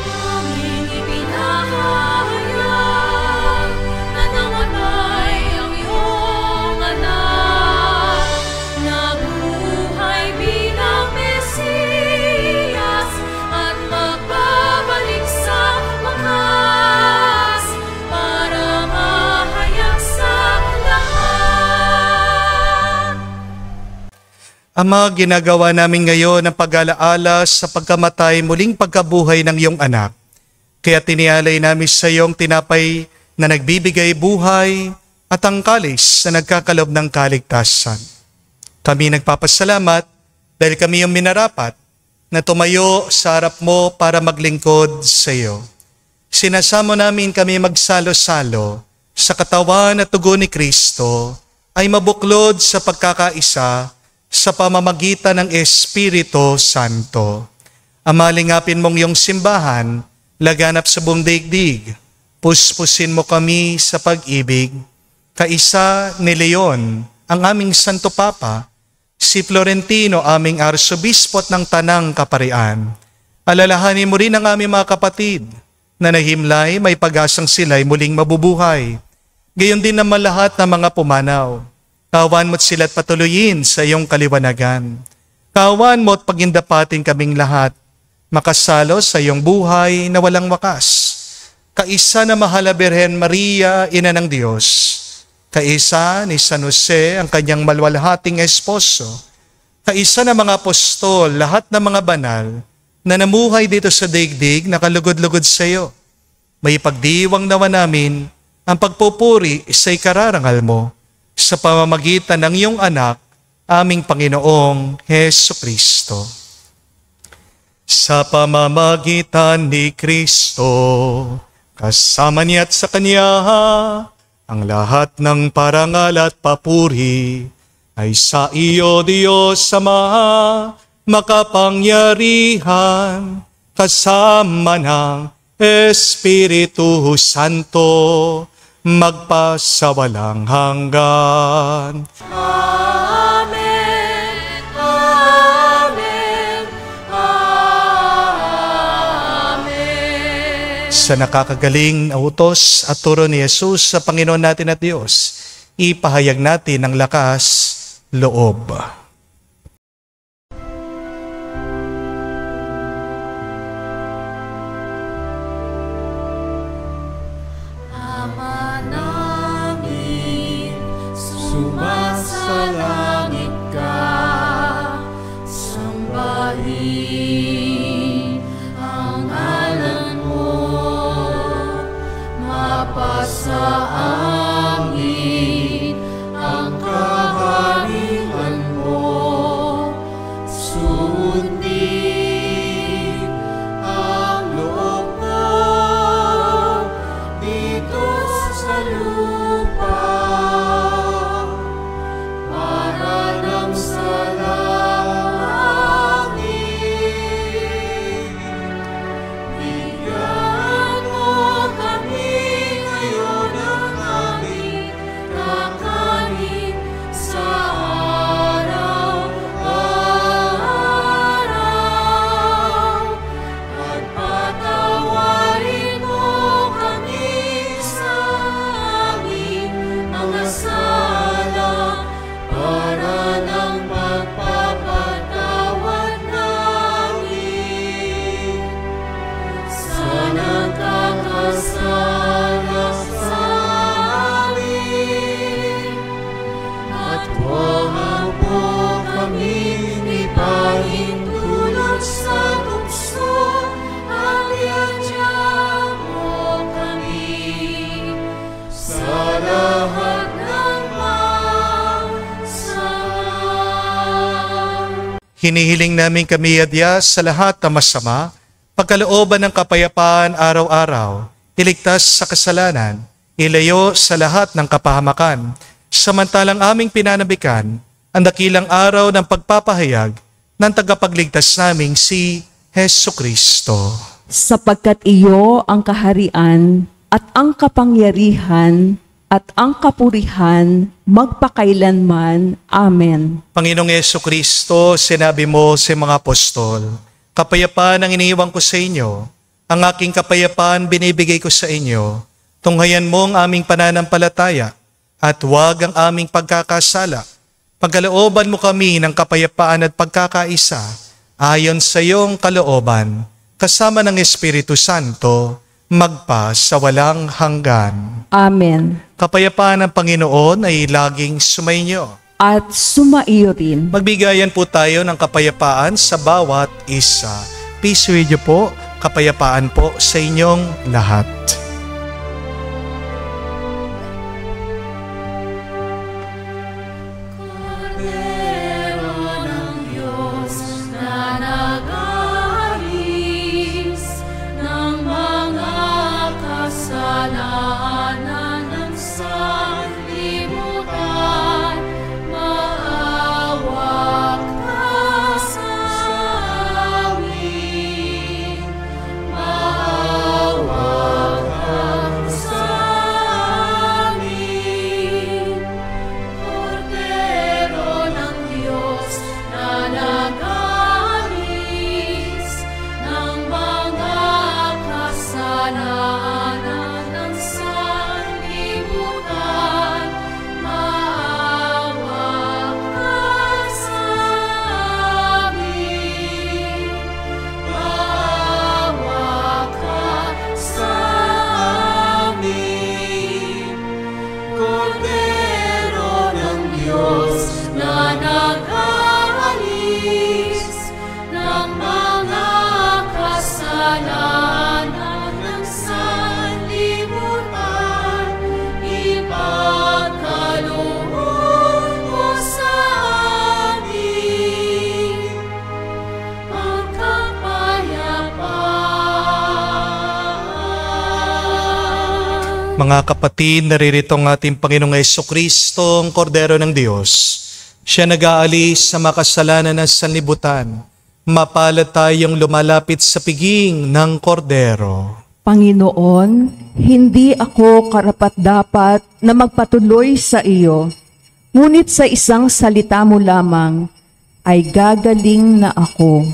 A: Aming ipinahayag na namatay ang iyong anak, nabuhay bilang Mesiyas at magbabalik sa wakas para mahayag sa lahat.
B: Ama, ginagawa namin ngayon ang pag-alaala sa pagkamatay muling pagkabuhay ng iyong anak. Kaya tinialay namin sa iyong tinapay na nagbibigay buhay at ang kalis na nagkakalob ng kaligtasan. Kami nagpapasalamat dahil kami yung minarapat na tumayo sa harap mo para maglingkod sa iyo. Sinasamo namin kami magsalo-salo sa katawan at dugo ni Kristo ay mabuklod sa pagkakaisa sa pamamagitan ng Espiritu Santo. Amalingapin mong iyong simbahan, laganap sa buong daigdig. Puspusin mo kami sa pag-ibig. Kaisa ni Leon, ang aming Santo Papa, si Florentino, aming Arsobispot ng Tanang Kaparian. Alalahanin mo rin ang aming mga kapatid na nahimlay, may pag-asang sila'y muling mabubuhay. Gayon din naman lahat ng mga pumanaw. Kawan mo't sila't patuloyin sa iyong kaliwanagan. Kawan mo't pagindapatin kaming lahat, makasalo sa iyong buhay na walang wakas. Kaisa na mahal na Birhen Maria, Ina ng Diyos. Kaisa ni San Jose, ang kanyang malwalhating esposo. Kaisa na mga apostol, lahat ng mga banal na namuhay dito sa daigdig na kalugod-lugod sa iyo. May pagdiwang nawa namin ang pagpupuri sa ikararangal mo sa pamamagitan ng iyong anak, aming Panginoong Heso Kristo. Sa pamamagitan ni Kristo, kasama niya at sa Kanya, ang lahat ng parangal at papuri ay sa iyo, Diyos Ama, makapangyarihan, kasama ng Espiritu Santo, magpasawalang hanggan.
A: Amen. Amen. Amen.
B: Sa nakakagaling na utos at turo ni Jesus sa Panginoon natin at Diyos, ipahayag natin ang lakas loob.
A: Ama namin, sumasalangit ka, sambahin ang ngalan mo, mapasa amin ang kaharian mo,
B: Hinihiling namin kami adya sa lahat na masama, pagkalooban ng kapayapaan araw-araw, iligtas sa kasalanan, ilayo sa lahat ng kapahamakan, samantalang aming pinanabikan ang dakilang araw ng pagpapahayag ng tagapagligtas naming si Hesu Kristo.
C: Sapagkat iyo ang kaharian at ang kapangyarihan at ang kapurihan magpakailanman. Amen.
B: Panginoong Hesu Kristo, sinabi mo sa mga apostol, kapayapaan ang iniiwan ko sa inyo, ang aking kapayapaan binibigay ko sa inyo. Tunghayan mo ang aming pananampalataya at huwag ang aming pagkakasala. Pagkalooban mo kami ng kapayapaan at pagkakaisa ayon sa iyong kalooban, kasama ng Espiritu Santo, magpa sa walang hanggan.
C: Amen.
B: Kapayapaan ng Panginoon ay laging sumainyo.
C: At sumaiyo rin.
B: Magbigayan po tayo ng kapayapaan sa bawat isa. Peace with you po, kapayapaan po sa inyong lahat.
A: Cordero ng Diyos na nag-aalis ng mga kasalanan ng sanlibutan, maawa ka sa amin. Maawa ka sa amin. Cordero ng Diyos na nag-aalis ng mga kasalanan ng sanlibutan, maawa ka sa amin. Maawa ka sa amin. Cordero ng Diyos na nag-aalis ng mga kasalanan ng sanlibutan, ipagkaloob mo sa amin ang kapayapaan.
B: Mga kapatid, naririto ang ating Panginoong Jesucristo, ang Kordero ng Diyos. Siya nag-aalis sa makasalanan ng sanlibutan. Mapalad tayong lumalapit sa piging ng Kordero.
C: Panginoon, hindi ako karapat-dapat na magpatuloy sa iyo, ngunit sa isang salita mo lamang ay gagaling na ako.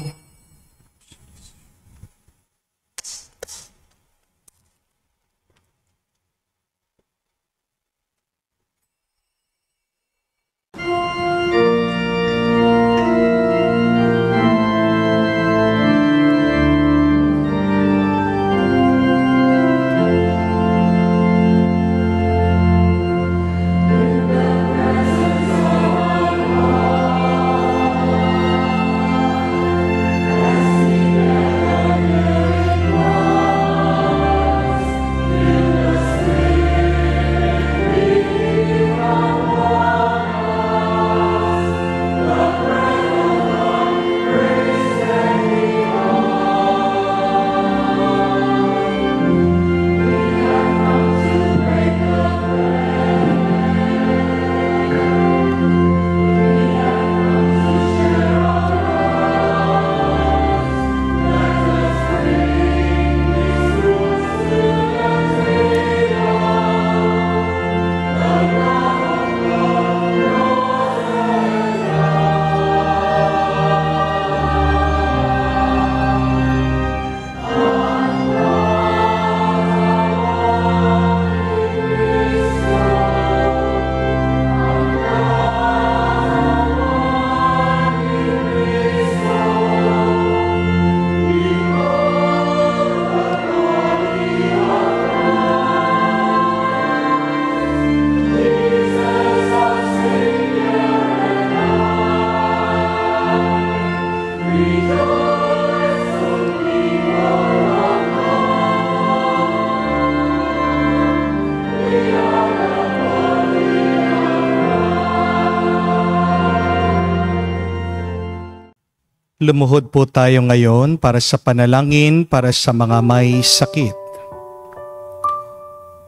B: Lumuhod po tayo ngayon para sa panalangin para sa mga may sakit.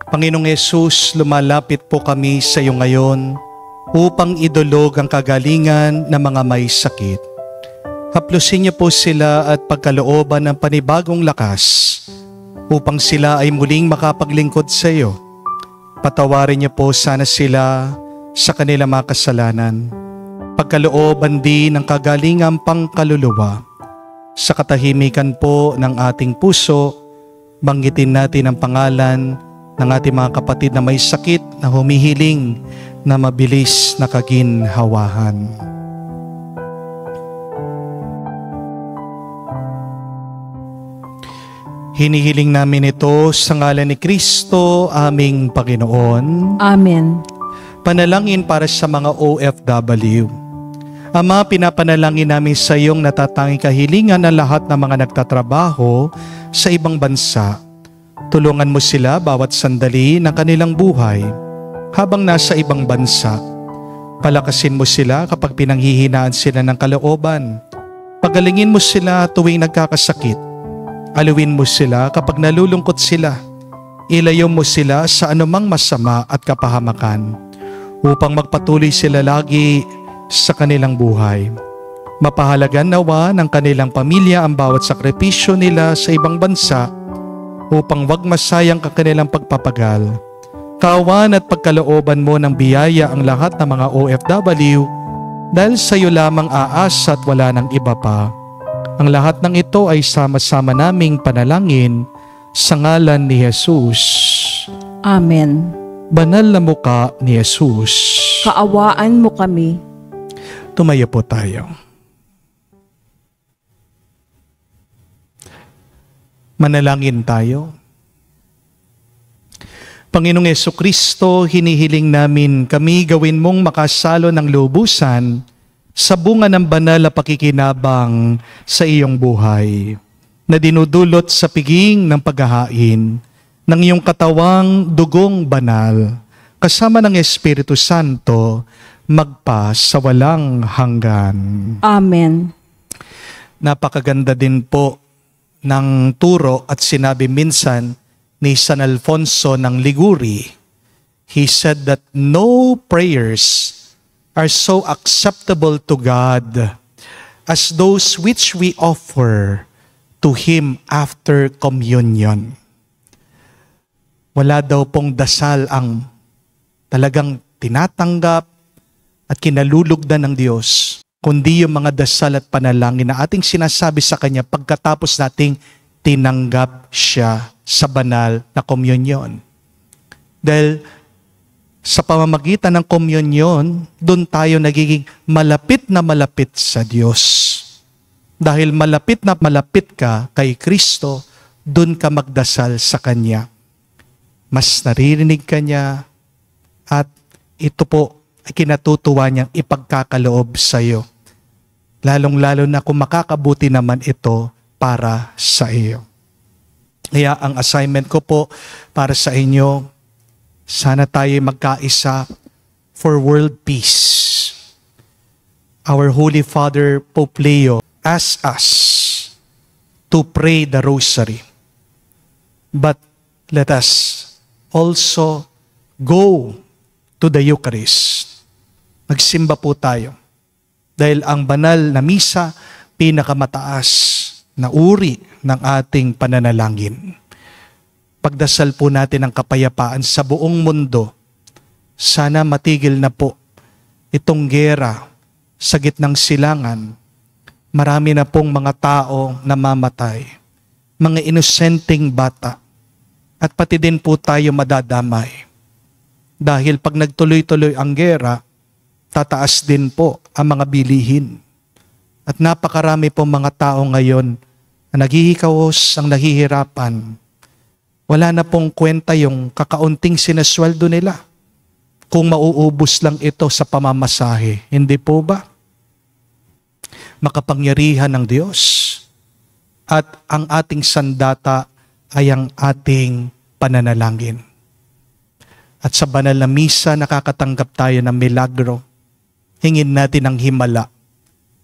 B: Panginoong Yesus, lumalapit po kami sa iyo ngayon upang idulog ang kagalingan ng mga may sakit. Haplusin niyo po sila at pagkalooban ng panibagong lakas upang sila ay muling makapaglingkod sa iyo. Patawarin niyo po sana sila sa kanilang mga kasalanan. Pagkalooban din ng kagalingang pangkaluluwa. Sa katahimikan po ng ating puso, banggitin natin ang pangalan ng ating mga kapatid na may sakit na humihiling na mabilis na kaginhawahan. Hinihiling namin ito sa ngalan ni Kristo, aming Panginoon.
C: Amen.
B: Panalangin para sa mga OFW. Ama, pinapanalangin namin sa iyong natatanging kahilingan ng lahat ng mga nagtatrabaho sa ibang bansa. Tulungan mo sila bawat sandali ng kanilang buhay habang nasa ibang bansa. Palakasin mo sila kapag pinanghihinaan sila ng kalooban. Pagalingin mo sila tuwing nagkakasakit. Aluin mo sila kapag nalulungkot sila. Ilayo mo sila sa anumang masama at kapahamakan upang magpatuloy sila lagi sa kanilang buhay. Mapahalagan nawa ng kanilang pamilya ang bawat sakripisyo nila sa ibang bansa upang wag masayang ang kanilang pagpapagal. Kawan at pagkalooban mo ng biyaya ang lahat ng mga OFW dahil sa iyo lamang aasa at wala ng iba pa. Ang lahat ng ito ay sama-sama naming panalangin sa ngalan ni Jesus.
C: Amen.
B: Banal na muka ni Jesus.
C: Kaawaan mo kami.
B: Tumayo po tayo. Manalangin tayo. Panginoong Jesucristo, hinihiling namin kami gawin mong makasalo ng lubusan sa bunga ng banal na pakikinabang sa iyong buhay na dinudulot sa piging ng paghahain ng iyong katawang dugong banal kasama ng Espiritu Santo magpa sa walang hanggan.
C: Amen.
B: Napakaganda din po ng turo at sinabi minsan ni San Alfonso ng Liguri. He said that no prayers are so acceptable to God as those which we offer to Him after communion. Wala daw pong dasal ang talagang tinatanggap at kinalulugdan ng Diyos, kundi yung mga dasal at panalangin na ating sinasabi sa Kanya pagkatapos nating tinanggap siya sa banal na komunyon. Dahil sa pamamagitan ng komunyon, doon tayo nagiging malapit na malapit sa Diyos. Dahil malapit na malapit ka kay Kristo, doon ka magdasal sa Kanya. Mas naririnig ka niya at ito po ay kinatutuwa niyang ipagkakaloob sa iyo. Lalong-lalo na kung makakabuti naman ito para sa iyo. Kaya ang assignment ko po para sa inyo, sana tayo magkaisa for world peace. Our Holy Father Pope Leo asked us to pray the rosary. But let us also go to the Eucharist. Magsimba po tayo. Dahil ang banal na misa, pinakamataas na uri ng ating pananalangin. Pagdasal po natin ang kapayapaan sa buong mundo. Sana matigil na po itong gera sa gitnang silangan. Marami na pong mga tao namamatay. Mga inosenteng bata. At pati din po tayo madadamay. Dahil pag nagtuloy-tuloy ang gera, tataas din po ang mga bilihin. At napakarami po mga tao ngayon na naghihikawos ang nahihirapan. Wala na pong kwenta yung kakaunting sinasweldo nila. Kung mauubos lang ito sa pamamasahe, hindi po ba? Makapangyarihan ng Diyos. At ang ating sandata ay ang ating pananalangin. At sa banal na misa, nakakatanggap tayo ng milagro. Hingin natin ang himala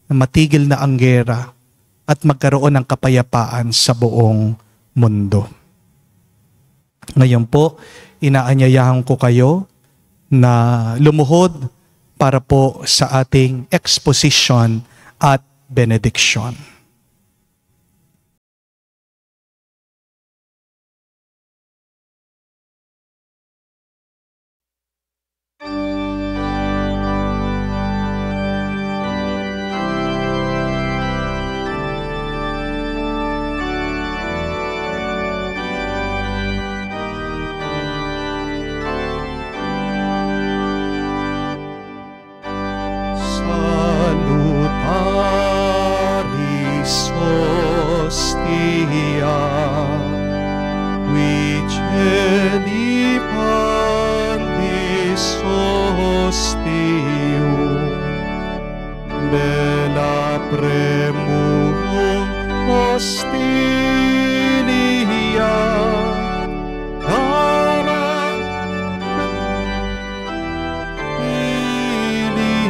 B: na matigil na ang gera at magkaroon ng kapayapaan sa buong mundo. Ngayon po, inaanyayahan ko kayo na lumuhod para po sa ating exposition at benediction.
D: Salutaris hostia, qui celi pandis hostium, bella premurum hostilia, cara ilium,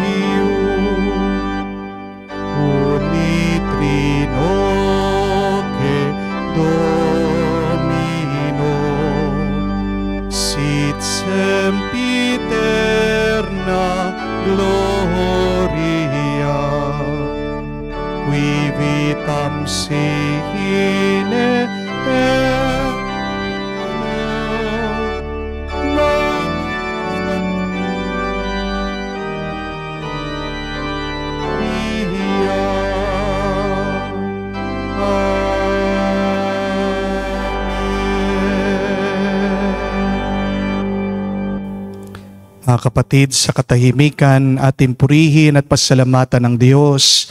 D: unitrinoque Domino, sit sempiterna gloria, qui vitam sine
B: Mga kapatid, sa katahimikan ating purihin at pasalamatan ng Diyos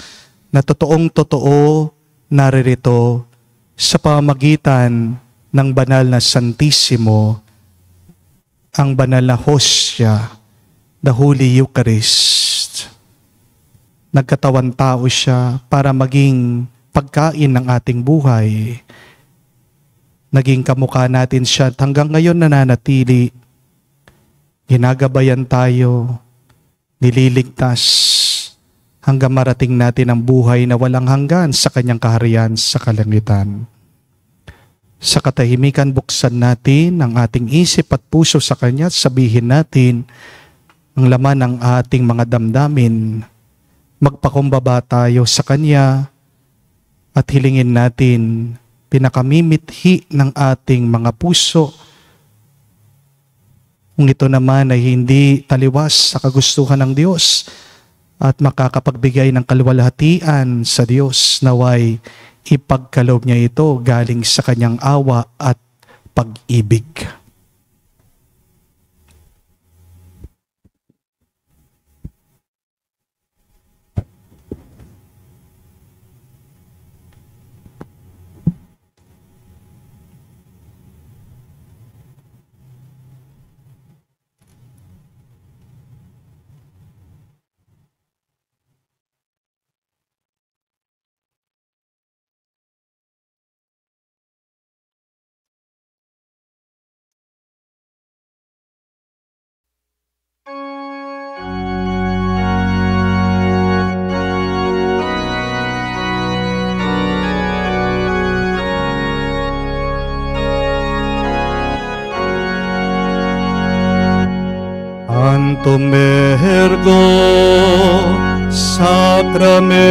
B: na totoong-totoo naririto sa pamamagitan ng banal na Santissimo, ang banal na hostia, the Holy Eucharist. Nagkatawan tao siya para maging pagkain ng ating buhay. Naging kamukha natin siya at hanggang ngayon nananatili. Ginagabayan tayo, nililigtas, hanggang marating natin ang buhay na walang hanggan sa kanyang kaharian sa kalangitan. Sa katahimikan, buksan natin ang ating isip at puso sa kanya at sabihin natin ang laman ng ating mga damdamin. Magpakumbaba tayo sa kanya at hilingin natin pinakamimithi ng ating mga puso. Kung ito naman ay hindi taliwas sa kagustuhan ng Diyos at makakapagbigay ng kaluwalhatian sa Diyos, naway ipagkaloob niya ito galing sa kanyang awa at pag-ibig.
D: Antum ergo sacramento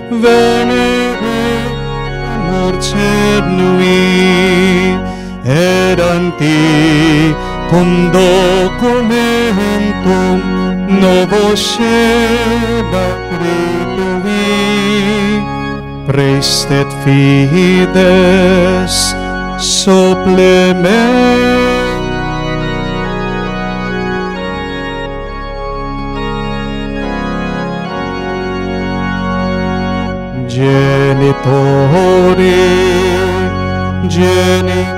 D: venere cernui eranti cum documentum novo sceda cretui prestet fides supplement genitori genitor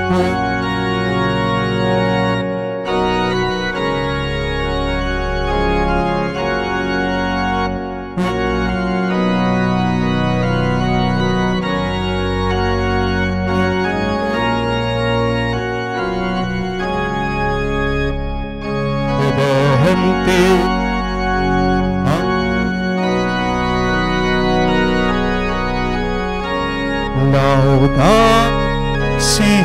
D: audacio.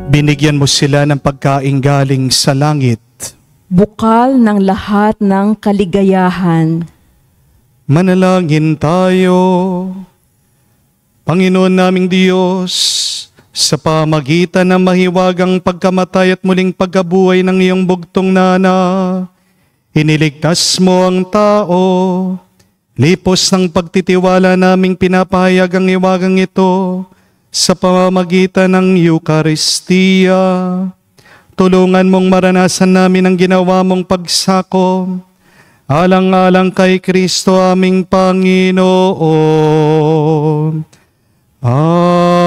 B: Binigyan mo sila ng pagkain galing sa langit.
C: Bukal ng lahat ng kaligayahan.
B: Manalangin tayo. Panginoon naming Diyos, sa pamagitan ng mahiwagang pagkamatay at muling pagkabuhay ng iyong bugtong nana, iniligtas mo ang tao. Lipos ng pagtitiwala naming pinapahayag ang hiwagang ito sa pamamagitan ng Eucharistia. Tulungan mong maranasan namin ang ginawa mong pagsako, alang-alang kay Kristo aming Panginoon. Amen.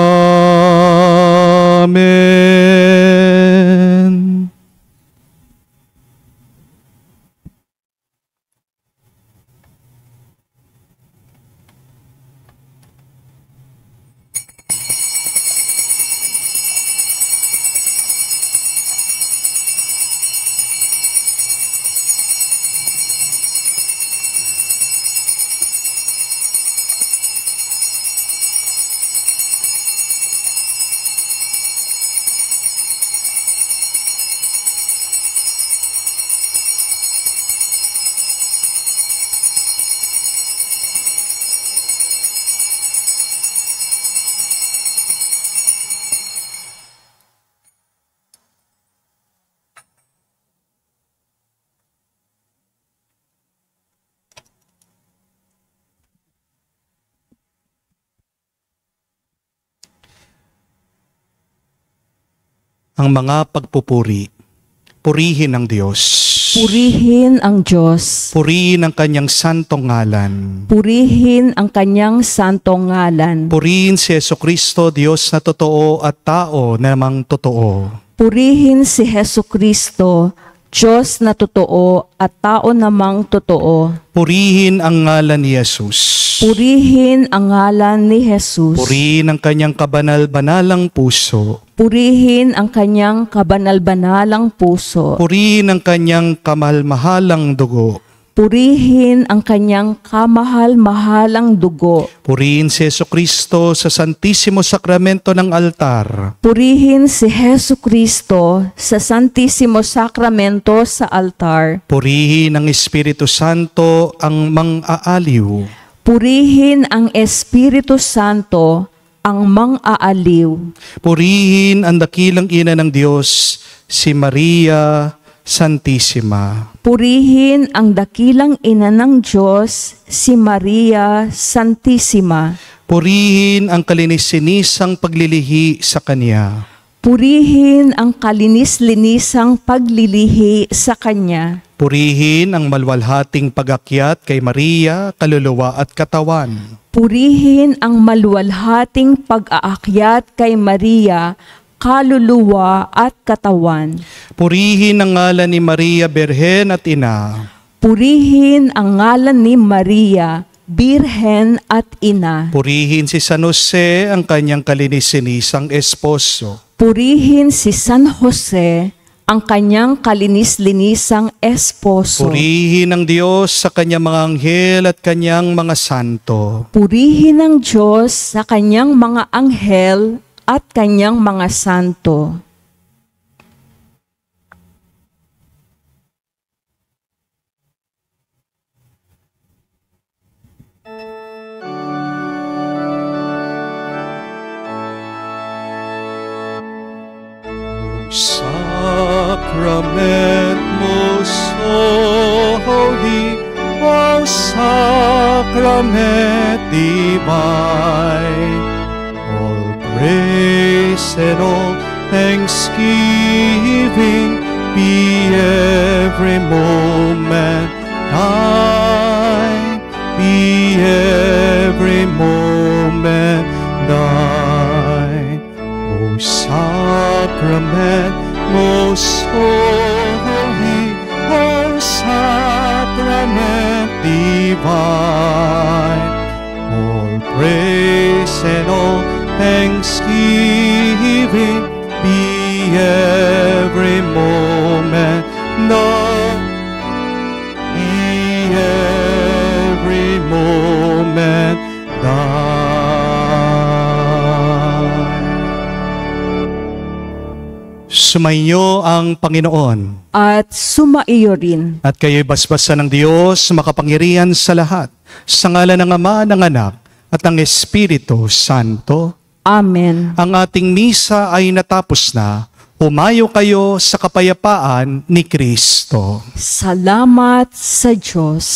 B: Ang mga pagpupuri, purihin ang Diyos.
C: Purihin ang Diyos.
B: Purihin ang kanyang santong ngalan.
C: Purihin ang kanyang santong ngalan.
B: Purihin si Jesucristo, Diyos na totoo at tao namang totoo.
C: Purihin si Jesucristo, Diyos na totoo at tao namang totoo.
B: Purihin ang ngalan ni Jesus.
C: Purihin ang ngalan ni Jesus.
B: Purihin ang kanyang kabanal-banalang puso.
C: Purihin ang kanyang kabanal-banalang puso.
B: Purihin ang kanyang kamahal-mahalang dugo.
C: Purihin ang kanyang kamahal-mahalang dugo.
B: Purihin si Jesucristo sa Santisimo Sakramento ng altar.
C: Purihin si Jesucristo sa Santisimo Sakramento sa altar.
B: Purihin ang Espiritu Santo ang mang-aaliw.
C: Purihin ang Espiritu Santo ang mang-aaliw.
B: Purihin ang dakilang ina ng Diyos, si Maria Santissima.
C: Purihin ang dakilang ina ng Diyos, si Maria Santissima.
B: Purihin ang kalinis-sinisang paglilihi sa Kanya.
C: Purihin ang kalinis-linisang paglilihi sa Kanya.
B: Purihin ang malwalhating pag-akyat kay Maria, kaluluwa at katawan.
C: Purihin ang maluwalhating pag-aakyat kay Maria, kaluluwa at katawan.
B: Purihin ang ngalan ni Maria, Birhen at Ina.
C: Purihin ang ngalan ni Maria, Birhen at Ina.
B: Purihin si San Jose, ang kanyang kalinis-sinisang esposo.
C: Purihin si San Jose, ang kanyang kalinis-linisang esposo.
B: Purihin ang Diyos sa kanyang mga anghel at kanyang mga santo.
C: Purihin ang Diyos sa kanyang mga anghel at kanyang mga santo.
B: Sacrament most holy, O Sacrament divine, all praise and all thanksgiving be every moment thine, be every moment thine. O Sacrament most holy, O Sacrament divine, all praise and all thanksgiving be every moment now, every moment now. Sumainyo ang Panginoon,
C: At sumaiyo rin.
B: at kayo'y basbasan ng Diyos makapangyarihan sa lahat, sa ngalan ng Ama, ng Anak, at ng Espiritu Santo.
C: Amen.
B: Ang ating misa ay natapos na. Humayo kayo sa kapayapaan ni Kristo.
C: Salamat sa Diyos.